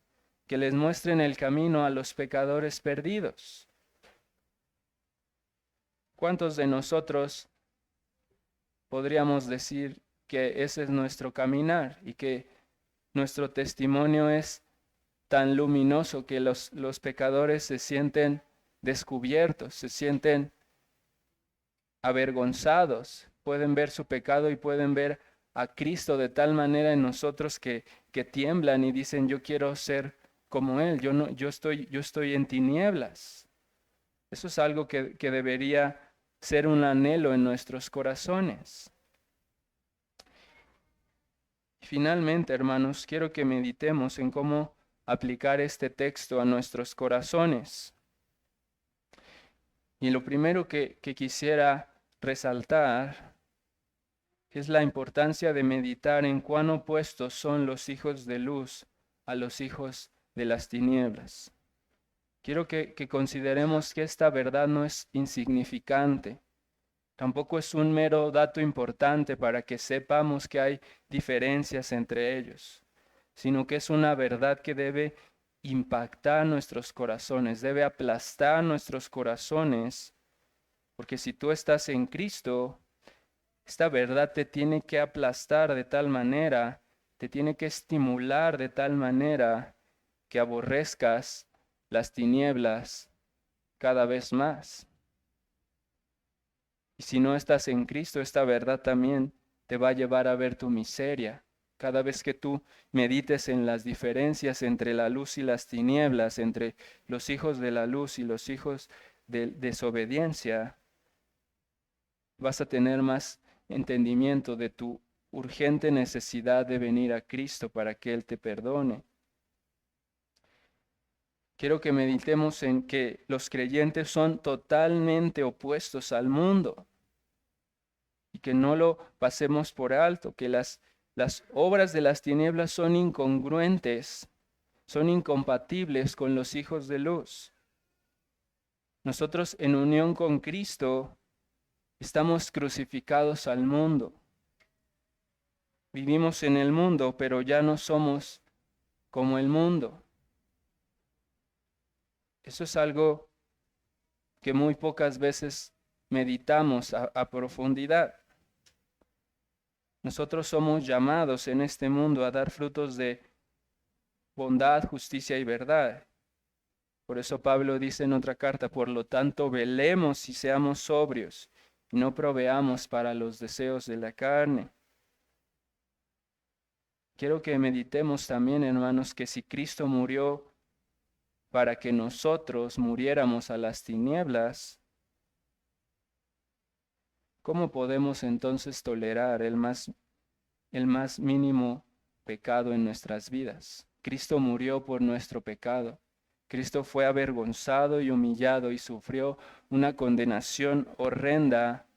que les muestren el camino a los pecadores perdidos. ¿Cuántos de nosotros podríamos decir que ese es nuestro caminar y que nuestro testimonio es tan luminoso que los pecadores se sienten descubiertos, se sienten avergonzados, pueden ver su pecado y pueden ver a Cristo de tal manera en nosotros que tiemblan y dicen, yo quiero ser como Él, yo estoy en tinieblas? Eso es algo que debería ser un anhelo en nuestros corazones. Y finalmente, hermanos, quiero que meditemos en cómo aplicar este texto a nuestros corazones. Y lo primero que quisiera resaltar es la importancia de meditar en cuán opuestos son los hijos de luz a los hijos de las tinieblas. Quiero que consideremos que esta verdad no es insignificante. Tampoco es un mero dato importante para que sepamos que hay diferencias entre ellos, sino que es una verdad que debe impactar nuestros corazones, debe aplastar nuestros corazones, porque si tú estás en Cristo, esta verdad te tiene que aplastar de tal manera, te tiene que estimular de tal manera que aborrezcas las tinieblas cada vez más. Y si no estás en Cristo, esta verdad también te va a llevar a ver tu miseria. Cada vez que tú medites en las diferencias entre la luz y las tinieblas, entre los hijos de la luz y los hijos de desobediencia, vas a tener más entendimiento de tu urgente necesidad de venir a Cristo para que Él te perdone. Quiero que meditemos en que los creyentes son totalmente opuestos al mundo y que no lo pasemos por alto, que las obras de las tinieblas son incongruentes, son incompatibles con los hijos de luz. Nosotros en unión con Cristo estamos crucificados al mundo. Vivimos en el mundo, pero ya no somos como el mundo. Eso es algo que muy pocas veces meditamos a profundidad. Nosotros somos llamados en este mundo a dar frutos de bondad, justicia y verdad. Por eso Pablo dice en otra carta, por lo tanto, velemos y seamos sobrios, y no proveamos para los deseos de la carne. Quiero que meditemos también, hermanos, que si Cristo murió para que nosotros muriéramos a las tinieblas, ¿cómo podemos entonces tolerar el más mínimo pecado en nuestras vidas? Cristo murió por nuestro pecado. Cristo fue avergonzado y humillado y sufrió una condenación horrenda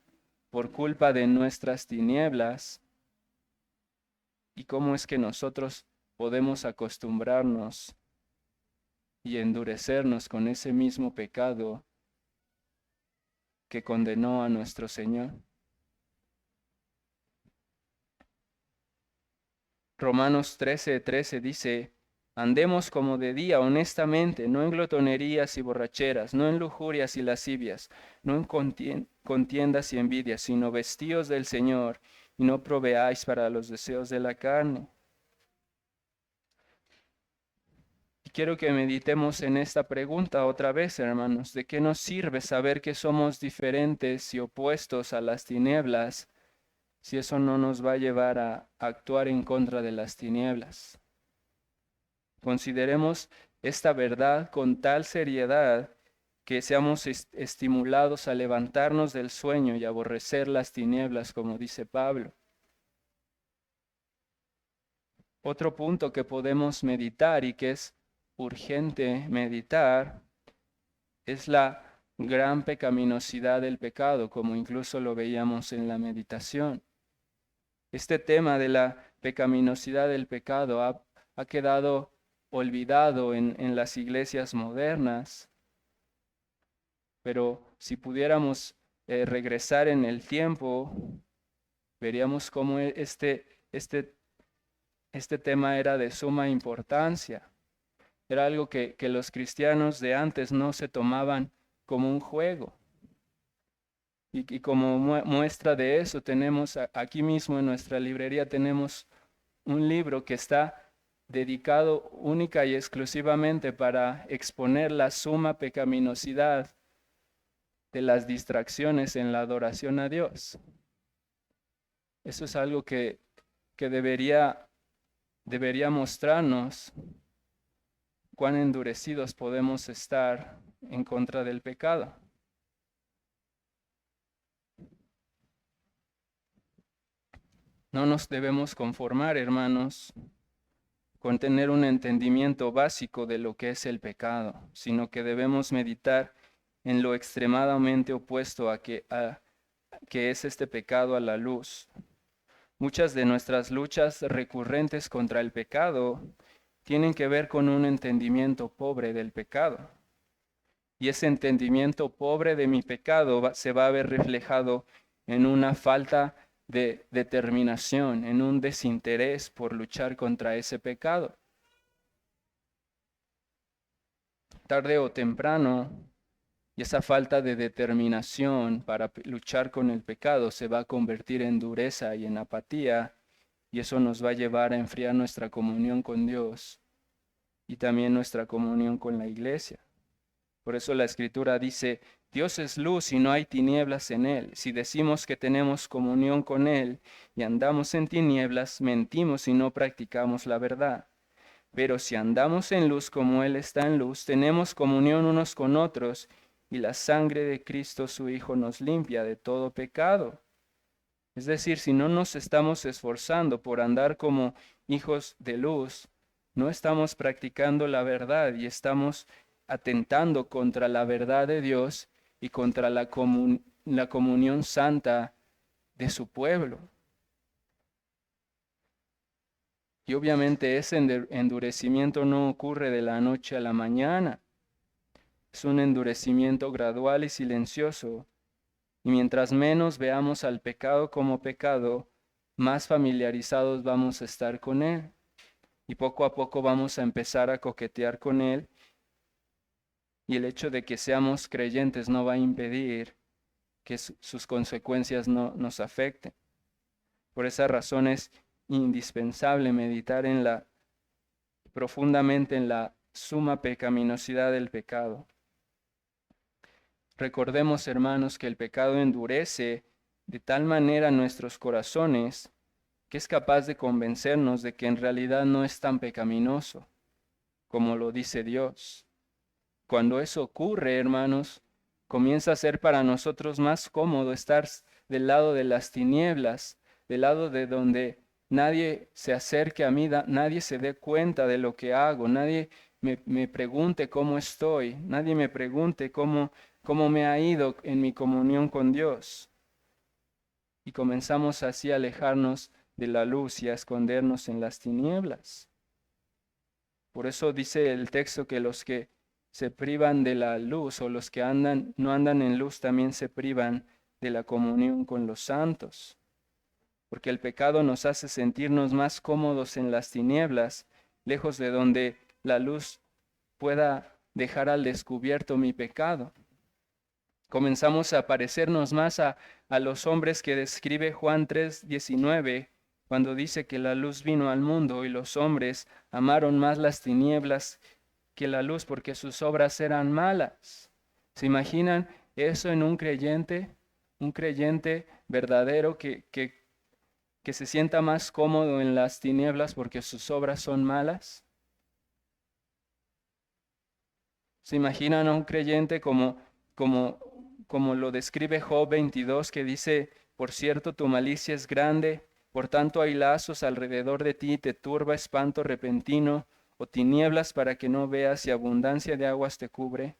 por culpa de nuestras tinieblas. ¿Y cómo es que nosotros podemos acostumbrarnos y endurecernos con ese mismo pecado que condenó a nuestro Señor? Romanos 13:13 dice, andemos como de día honestamente, no en glotonerías y borracheras, no en lujurias y lascivias, no en contiendas y envidias, sino vestíos del Señor y no proveáis para los deseos de la carne. Y quiero que meditemos en esta pregunta otra vez, hermanos. ¿De qué nos sirve saber que somos diferentes y opuestos a las tinieblas si eso no nos va a llevar a actuar en contra de las tinieblas? Consideremos esta verdad con tal seriedad que seamos estimulados a levantarnos del sueño y aborrecer las tinieblas, como dice Pablo. Otro punto que podemos meditar y que es urgente meditar es la gran pecaminosidad del pecado, como incluso lo veíamos en la meditación. Este tema de la pecaminosidad del pecado ha quedado olvidado en las iglesias modernas, pero si pudiéramos regresar en el tiempo, veríamos cómo este tema era de suma importancia. Era algo que los cristianos de antes no se tomaban como un juego. Y como muestra de eso, tenemos aquí mismo en nuestra librería, tenemos un libro que está dedicado única y exclusivamente para exponer la suma pecaminosidad de las distracciones en la adoración a Dios. Eso es algo que debería mostrarnos cuán endurecidos podemos estar en contra del pecado. No nos debemos conformar, hermanos, con tener un entendimiento básico de lo que es el pecado, sino que debemos meditar en lo extremadamente opuesto a que es este pecado a la luz. Muchas de nuestras luchas recurrentes contra el pecado tienen que ver con un entendimiento pobre del pecado. Y ese entendimiento pobre de mi pecado se va a ver reflejado en una falta de determinación, en un desinterés por luchar contra ese pecado. Tarde o temprano, y esa falta de determinación para luchar con el pecado se va a convertir en dureza y en apatía, y eso nos va a llevar a enfriar nuestra comunión con Dios y también nuestra comunión con la iglesia. Por eso la Escritura dice, Dios es luz y no hay tinieblas en Él. Si decimos que tenemos comunión con Él y andamos en tinieblas, mentimos y no practicamos la verdad. Pero si andamos en luz como Él está en luz, tenemos comunión unos con otros y la sangre de Cristo su Hijo nos limpia de todo pecado. Es decir, si no nos estamos esforzando por andar como hijos de luz, no estamos practicando la verdad y estamos atentando contra la verdad de Dios y contra la comunión santa de su pueblo. Y obviamente ese endurecimiento no ocurre de la noche a la mañana. Es un endurecimiento gradual y silencioso. Y mientras menos veamos al pecado como pecado, más familiarizados vamos a estar con él. Y poco a poco vamos a empezar a coquetear con él. Y el hecho de que seamos creyentes no va a impedir que sus consecuencias no nos afecten. Por esa razón es indispensable meditar profundamente en la suma pecaminosidad del pecado. Recordemos, hermanos, que el pecado endurece de tal manera nuestros corazones que es capaz de convencernos de que en realidad no es tan pecaminoso como lo dice Dios. Cuando eso ocurre, hermanos, comienza a ser para nosotros más cómodo estar del lado de las tinieblas, del lado de donde nadie se acerque a mí, nadie se dé cuenta de lo que hago, nadie me pregunte cómo estoy, nadie me pregunte cómo me ha ido en mi comunión con Dios. Y comenzamos así a alejarnos de la luz y a escondernos en las tinieblas. Por eso dice el texto que los que se privan de la luz o los que no andan en luz también se privan de la comunión con los santos. Porque el pecado nos hace sentirnos más cómodos en las tinieblas, lejos de donde la luz pueda dejar al descubierto mi pecado. Comenzamos a parecernos más a los hombres que describe Juan 3:19, cuando dice que la luz vino al mundo y los hombres amaron más las tinieblas que la luz porque sus obras eran malas. ¿Se imaginan eso en un creyente? Un creyente verdadero que se sienta más cómodo en las tinieblas porque sus obras son malas. ¿Se imaginan a un creyente como lo describe Job 22, que dice, por cierto, tu malicia es grande, por tanto hay lazos alrededor de ti, te turba espanto repentino, o tinieblas para que no veas y abundancia de aguas te cubre?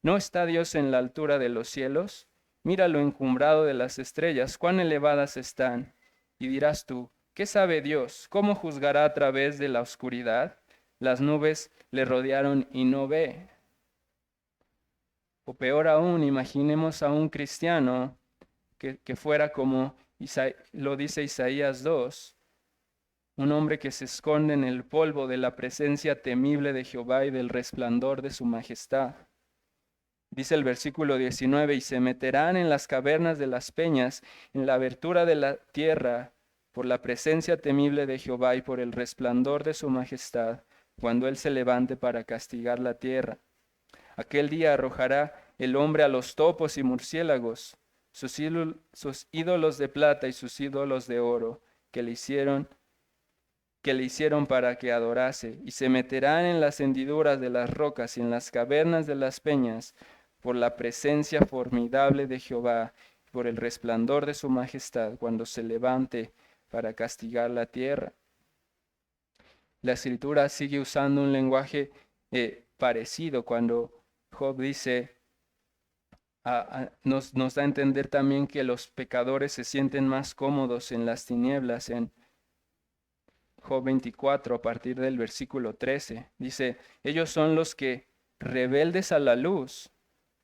¿No está Dios en la altura de los cielos? Mira lo encumbrado de las estrellas, cuán elevadas están. Y dirás tú, ¿qué sabe Dios? ¿Cómo juzgará a través de la oscuridad? Las nubes le rodearon y no ve. O peor aún, imaginemos a un cristiano que fuera como lo dice Isaías 2, un hombre que se esconde en el polvo de la presencia temible de Jehová y del resplandor de su majestad. Dice el versículo 19, y se meterán en las cavernas de las peñas, en la abertura de la tierra, por la presencia temible de Jehová y por el resplandor de su majestad, cuando él se levante para castigar la tierra. Aquel día arrojará el hombre a los topos y murciélagos, sus ídolos de plata y sus ídolos de oro, que le hicieron para que adorase, y se meterán en las hendiduras de las rocas y en las cavernas de las peñas, por la presencia formidable de Jehová, por el resplandor de su majestad, cuando se levante para castigar la tierra. La escritura sigue usando un lenguaje parecido cuando Job dice, nos da a entender también que los pecadores se sienten más cómodos en las tinieblas. En Job 24, a partir del versículo 13, dice, ellos son los que, rebeldes a la luz,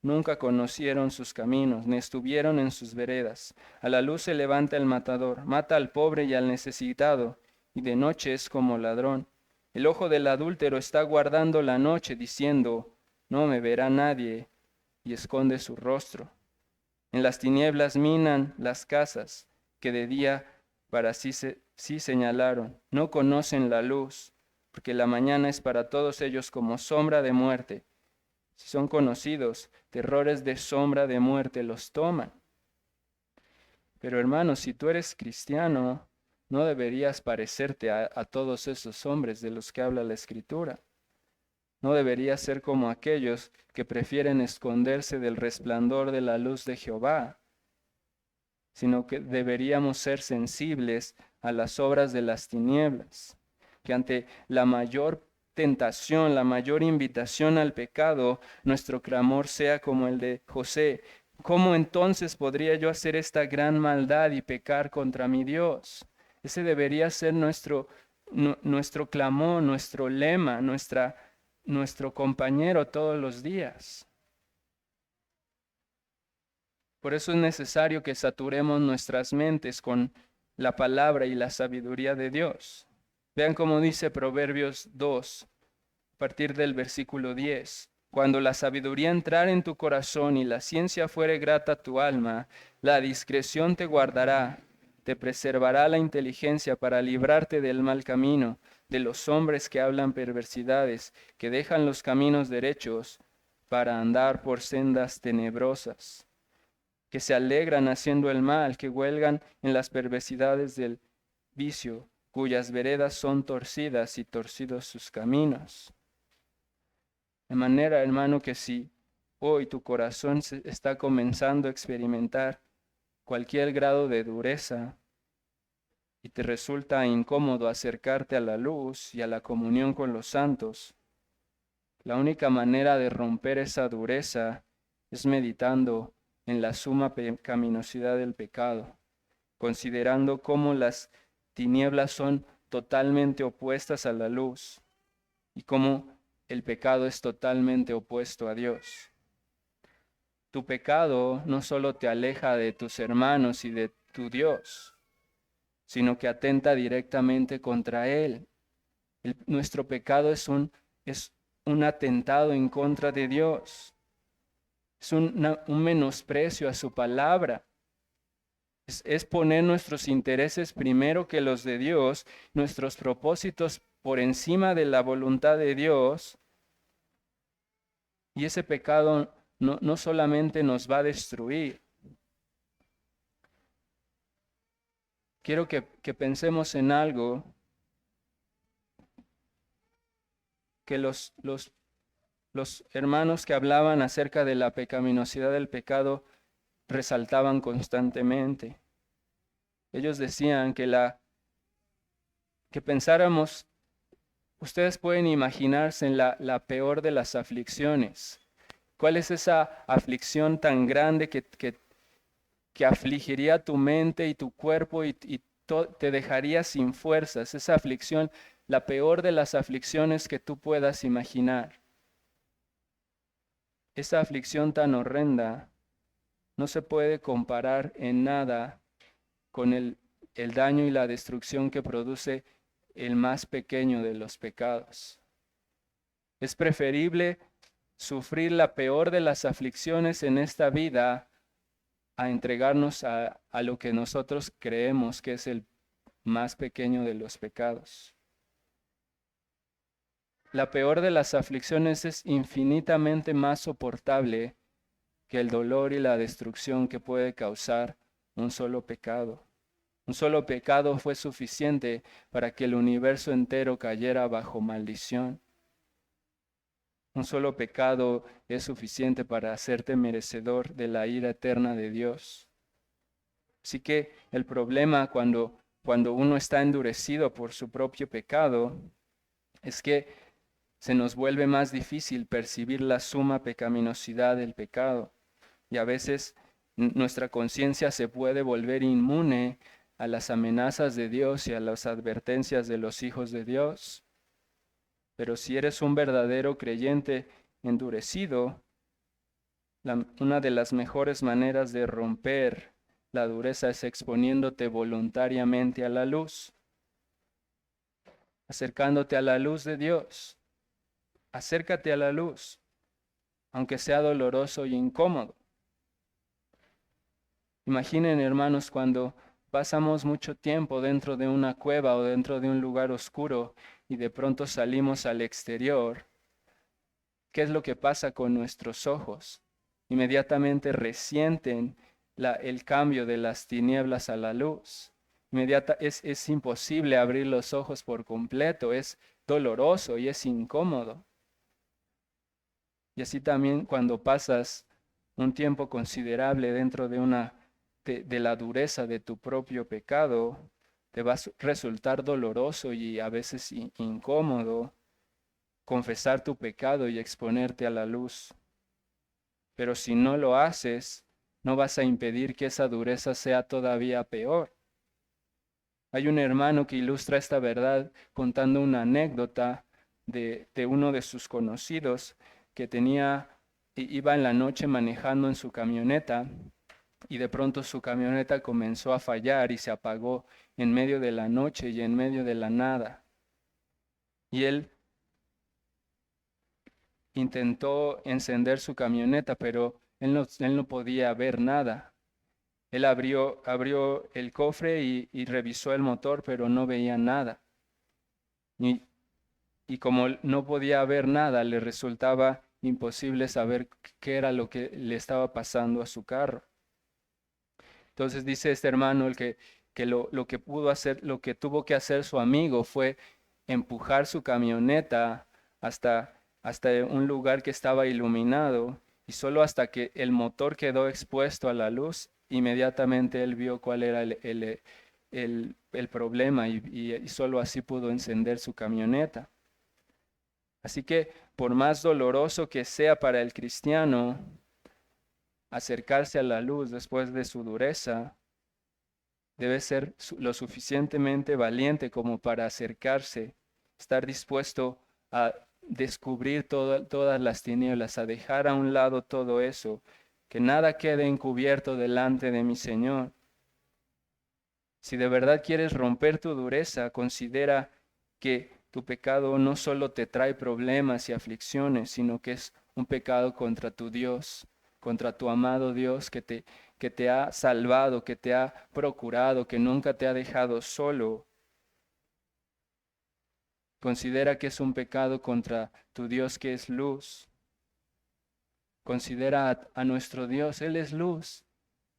nunca conocieron sus caminos, ni estuvieron en sus veredas. A la luz se levanta el matador, mata al pobre y al necesitado, y de noche es como ladrón. El ojo del adúltero está guardando la noche, diciendo, no me verá nadie, y esconde su rostro. En las tinieblas minan las casas, que de día para sí señalaron. No conocen la luz, porque la mañana es para todos ellos como sombra de muerte. Si son conocidos, terrores de sombra de muerte los toman. Pero hermanos, si tú eres cristiano, no deberías parecerte a todos esos hombres de los que habla la Escritura. No deberías ser como aquellos que prefieren esconderse del resplandor de la luz de Jehová, sino que deberíamos ser sensibles a las obras de las tinieblas, que ante la mayor tentación, la mayor invitación al pecado, nuestro clamor sea como el de José. ¿Cómo entonces podría yo hacer esta gran maldad y pecar contra mi Dios? Ese debería ser nuestro clamor, nuestro lema, nuestro compañero todos los días. Por eso es necesario que saturemos nuestras mentes con la palabra y la sabiduría de Dios. Vean cómo dice Proverbios 2, a partir del versículo 10. Cuando la sabiduría entrare en tu corazón y la ciencia fuere grata a tu alma, la discreción te guardará, te preservará la inteligencia para librarte del mal camino, de los hombres que hablan perversidades, que dejan los caminos derechos para andar por sendas tenebrosas, que se alegran haciendo el mal, que huelgan en las perversidades del vicio, cuyas veredas son torcidas y torcidos sus caminos. De manera, hermano, que si hoy tu corazón está comenzando a experimentar cualquier grado de dureza y te resulta incómodo acercarte a la luz y a la comunión con los santos, la única manera de romper esa dureza es meditando en la suma pecaminosidad del pecado, considerando cómo las tinieblas son totalmente opuestas a la luz y cómo el pecado es totalmente opuesto a Dios. Tu pecado no solo te aleja de tus hermanos y de tu Dios, sino que atenta directamente contra Él. Nuestro pecado es un atentado en contra de Dios. Es un menosprecio a su palabra. Es poner nuestros intereses primero que los de Dios, nuestros propósitos por encima de la voluntad de Dios. Y ese pecado no solamente nos va a destruir. Quiero que pensemos en algo que los hermanos que hablaban acerca de la pecaminosidad del pecado resaltaban constantemente. Ellos decían que pensáramos, ustedes pueden imaginarse en la peor de las aflicciones. ¿Cuál es esa aflicción tan grande que afligiría tu mente y tu cuerpo y te dejaría sin fuerzas? Esa aflicción, la peor de las aflicciones que tú puedas imaginar. Esa aflicción tan horrenda no se puede comparar en nada con el daño y la destrucción que produce el más pequeño de los pecados. Es preferible sufrir la peor de las aflicciones en esta vida a entregarnos a lo que nosotros creemos que es el más pequeño de los pecados. La peor de las aflicciones es infinitamente más soportable que el dolor y la destrucción que puede causar un solo pecado. Un solo pecado fue suficiente para que el universo entero cayera bajo maldición. Un solo pecado es suficiente para hacerte merecedor de la ira eterna de Dios. Así que el problema cuando uno está endurecido por su propio pecado es que se nos vuelve más difícil percibir la suma pecaminosidad del pecado. Y a veces nuestra conciencia se puede volver inmune a las amenazas de Dios y a las advertencias de los hijos de Dios. Pero si eres un verdadero creyente endurecido, una de las mejores maneras de romper la dureza es exponiéndote voluntariamente a la luz, acercándote a la luz de Dios. Acércate a la luz, aunque sea doloroso y incómodo. Imaginen, hermanos, cuando pasamos mucho tiempo dentro de una cueva o dentro de un lugar oscuro y de pronto salimos al exterior. ¿Qué es lo que pasa con nuestros ojos? Inmediatamente resienten el cambio de las tinieblas a la luz. Es imposible abrir los ojos por completo, es doloroso y es incómodo. Y así también cuando pasas un tiempo considerable dentro de la dureza de tu propio pecado, te va a resultar doloroso y a veces incómodo confesar tu pecado y exponerte a la luz. Pero si no lo haces, no vas a impedir que esa dureza sea todavía peor. Hay un hermano que ilustra esta verdad contando una anécdota de uno de sus conocidos que iba en la noche manejando en su camioneta y de pronto su camioneta comenzó a fallar y se apagó en medio de la noche y en medio de la nada. Y él intentó encender su camioneta, pero él no podía ver nada. Él abrió el cofre y revisó el motor, pero no veía nada. Y, y como no podía ver nada, le resultaba imposible saber qué era lo que le estaba pasando a su carro. Entonces dice este hermano que lo que pudo hacer, lo que tuvo que hacer su amigo fue empujar su camioneta hasta un lugar que estaba iluminado, y solo hasta que el motor quedó expuesto a la luz, inmediatamente él vio cuál era el problema, y solo así pudo encender su camioneta. Así que por más doloroso que sea para el cristiano acercarse a la luz después de su dureza, debe ser lo suficientemente valiente como para acercarse, estar dispuesto a descubrir todas las tinieblas, a dejar a un lado todo eso, que nada quede encubierto delante de mi Señor. Si de verdad quieres romper tu dureza, considera que tu pecado no solo te trae problemas y aflicciones, sino que es un pecado contra tu Dios, contra tu amado Dios que te ha salvado, que te ha procurado, que nunca te ha dejado solo. Considera que es un pecado contra tu Dios que es luz. Considera a nuestro Dios, Él es luz,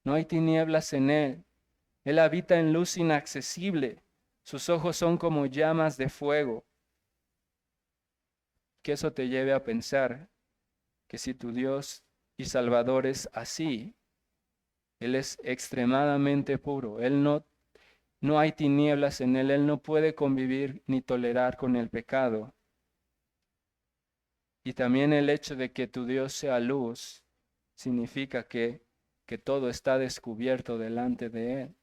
no hay tinieblas en Él. Él habita en luz inaccesible, sus ojos son como llamas de fuego. Que eso te lleve a pensar que si tu Dios y Salvador es así, Él es extremadamente puro, no hay tinieblas en Él no puede convivir ni tolerar con el pecado. Y también el hecho de que tu Dios sea luz significa que todo está descubierto delante de Él,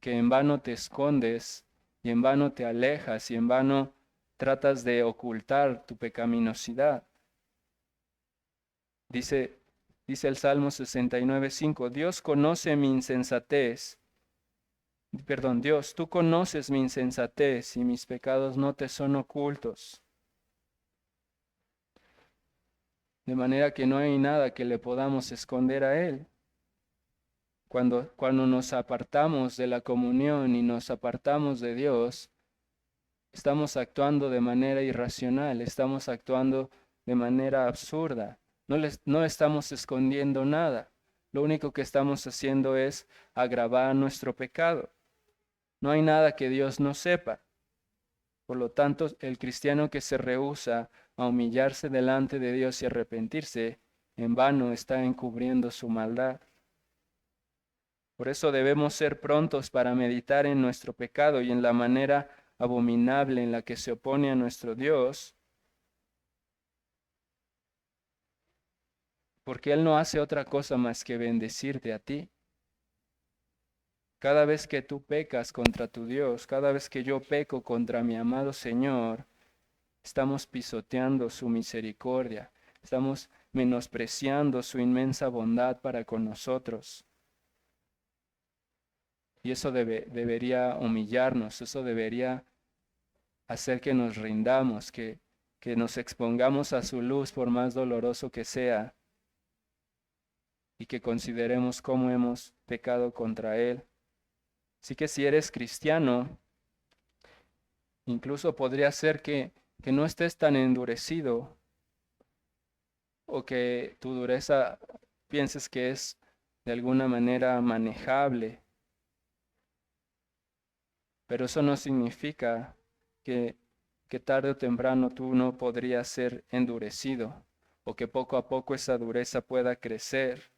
que en vano te escondes y en vano te alejas y en vano tratas de ocultar tu pecaminosidad. Dice el Salmo 69:5, Dios conoce mi insensatez. Perdón, Dios, tú conoces mi insensatez y mis pecados no te son ocultos. De manera que no hay nada que le podamos esconder a Él. Cuando nos apartamos de la comunión y nos apartamos de Dios, estamos actuando de manera irracional, estamos actuando de manera absurda. No estamos escondiendo nada. Lo único que estamos haciendo es agravar nuestro pecado. No hay nada que Dios no sepa. Por lo tanto, el cristiano que se rehúsa a humillarse delante de Dios y arrepentirse, en vano está encubriendo su maldad. Por eso debemos ser prontos para meditar en nuestro pecado y en la manera abominable en la que se opone a nuestro Dios, porque Él no hace otra cosa más que bendecirte a ti. Cada vez que tú pecas contra tu Dios, cada vez que yo peco contra mi amado Señor, estamos pisoteando su misericordia, estamos menospreciando su inmensa bondad para con nosotros. Y eso debería humillarnos, eso debería hacer que nos rindamos, que nos expongamos a su luz por más doloroso que sea, y que consideremos cómo hemos pecado contra Él. Así que si eres cristiano, incluso podría ser que no estés tan endurecido, o que tu dureza pienses que es de alguna manera manejable, pero eso no significa que tarde o temprano tú no podrías ser endurecido, o que poco a poco esa dureza pueda crecer.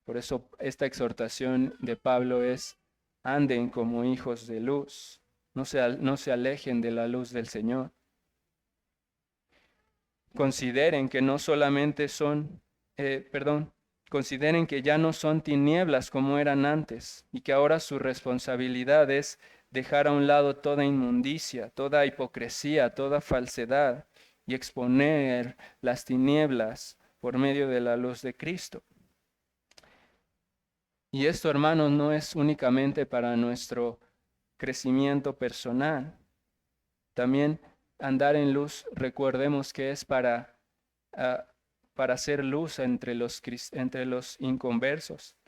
Por eso esta exhortación de Pablo es: anden como hijos de luz, no se alejen de la luz del Señor. Consideren que no solamente consideren que ya no son tinieblas como eran antes, y que ahora su responsabilidad es dejar a un lado toda inmundicia, toda hipocresía, toda falsedad, y exponer las tinieblas por medio de la luz de Cristo. Y esto, hermanos, no es únicamente para nuestro crecimiento personal. También andar en luz, recordemos que es ah, para hacer luz entre los inconversos,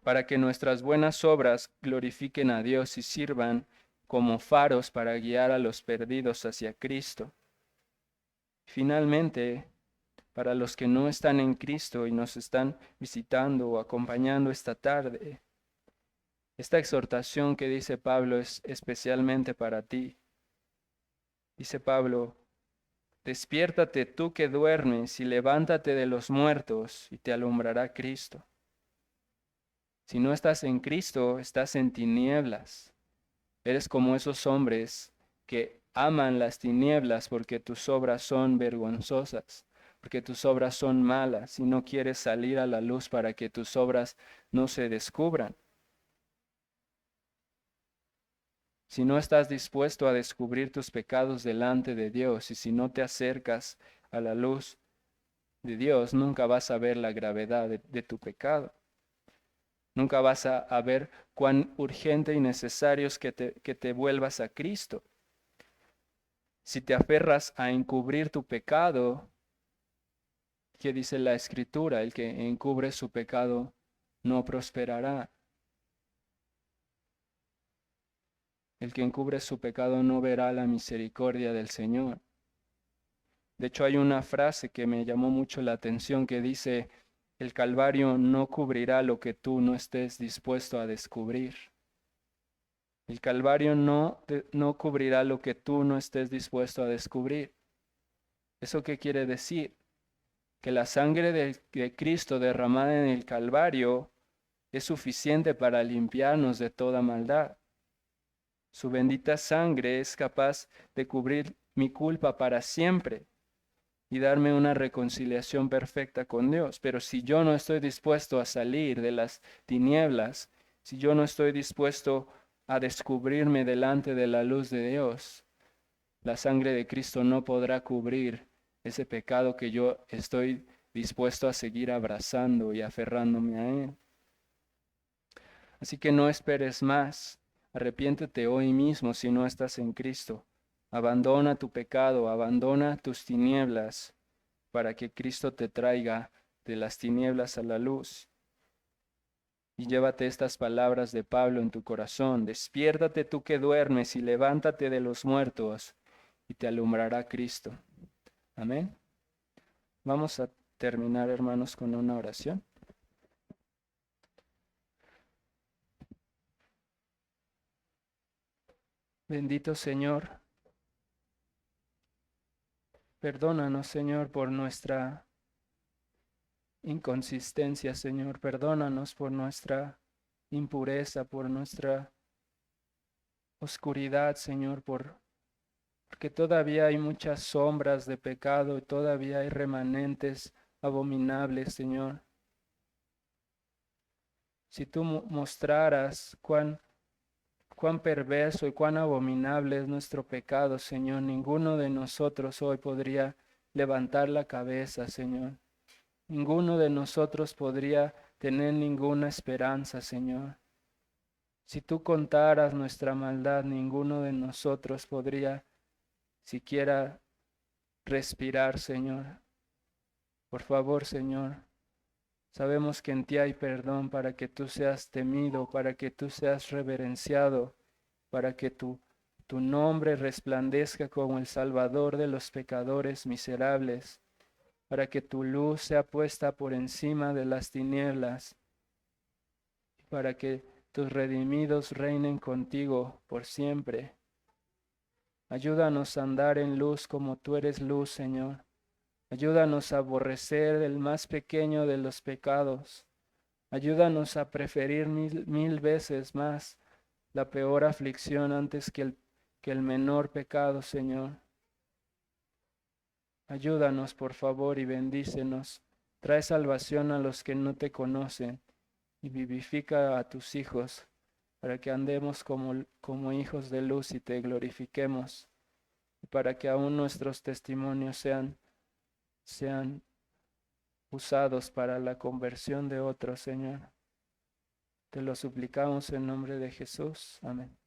para que nuestras buenas obras glorifiquen a Dios y sirvan como faros para guiar a los perdidos hacia Cristo. Finalmente, para los que no están en Cristo y nos están visitando o acompañando esta tarde, esta exhortación que dice Pablo es especialmente para ti. Dice Pablo: despiértate tú que duermes y levántate de los muertos y te alumbrará Cristo. Si no estás en Cristo, estás en tinieblas. Eres como esos hombres que aman las tinieblas porque tus obras son vergonzosas, porque tus obras son malas y no quieres salir a la luz para que tus obras no se descubran. Si no estás dispuesto a descubrir tus pecados delante de Dios y si no te acercas a la luz de Dios, nunca vas a ver la gravedad de tu pecado. Nunca vas a ver cuán urgente y necesario es que te vuelvas a Cristo. Si te aferras a encubrir tu pecado, ¿qué dice la Escritura? El que encubre su pecado no prosperará. El que encubre su pecado no verá la misericordia del Señor. De hecho, hay una frase que me llamó mucho la atención que dice: el Calvario no cubrirá lo que tú no estés dispuesto a descubrir. El Calvario no cubrirá lo que tú no estés dispuesto a descubrir. ¿Eso qué quiere decir? Que la sangre de Cristo derramada en el Calvario es suficiente para limpiarnos de toda maldad. Su bendita sangre es capaz de cubrir mi culpa para siempre y darme una reconciliación perfecta con Dios. Pero si yo no estoy dispuesto a salir de las tinieblas, si yo no estoy dispuesto a descubrirme delante de la luz de Dios, la sangre de Cristo no podrá cubrir ese pecado que yo estoy dispuesto a seguir abrazando y aferrándome a Él. Así que no esperes más. Arrepiéntete hoy mismo si no estás en Cristo. Abandona tu pecado, abandona tus tinieblas para que Cristo te traiga de las tinieblas a la luz. Y llévate estas palabras de Pablo en tu corazón: despiértate tú que duermes y levántate de los muertos y te alumbrará Cristo. Amén. Vamos a terminar, hermanos, con una oración. Bendito Señor, perdónanos, Señor, por nuestra inconsistencia, Señor. Perdónanos por nuestra impureza, por nuestra oscuridad, Señor, porque todavía hay muchas sombras de pecado y todavía hay remanentes abominables, Señor. Si tú mostraras cuán perverso y cuán abominable es nuestro pecado, Señor, ninguno de nosotros hoy podría levantar la cabeza, Señor. Ninguno de nosotros podría tener ninguna esperanza, Señor. Si tú contaras nuestra maldad, ninguno de nosotros podría siquiera respirar, Señor. Por favor, Señor, sabemos que en ti hay perdón para que tú seas temido, para que tú seas reverenciado, para que tu nombre resplandezca como el Salvador de los pecadores miserables, para que tu luz sea puesta por encima de las tinieblas, para que tus redimidos reinen contigo por siempre. Ayúdanos a andar en luz como tú eres luz, Señor. Ayúdanos a aborrecer el más pequeño de los pecados. Ayúdanos a preferir mil veces más la peor aflicción antes que el menor pecado, Señor. Ayúdanos, por favor, y bendícenos. Trae salvación a los que no te conocen y vivifica a tus hijos para que andemos como hijos de luz y te glorifiquemos, y para que aún nuestros testimonios sean usados para la conversión de otros, Señor. Te lo suplicamos en nombre de Jesús. Amén.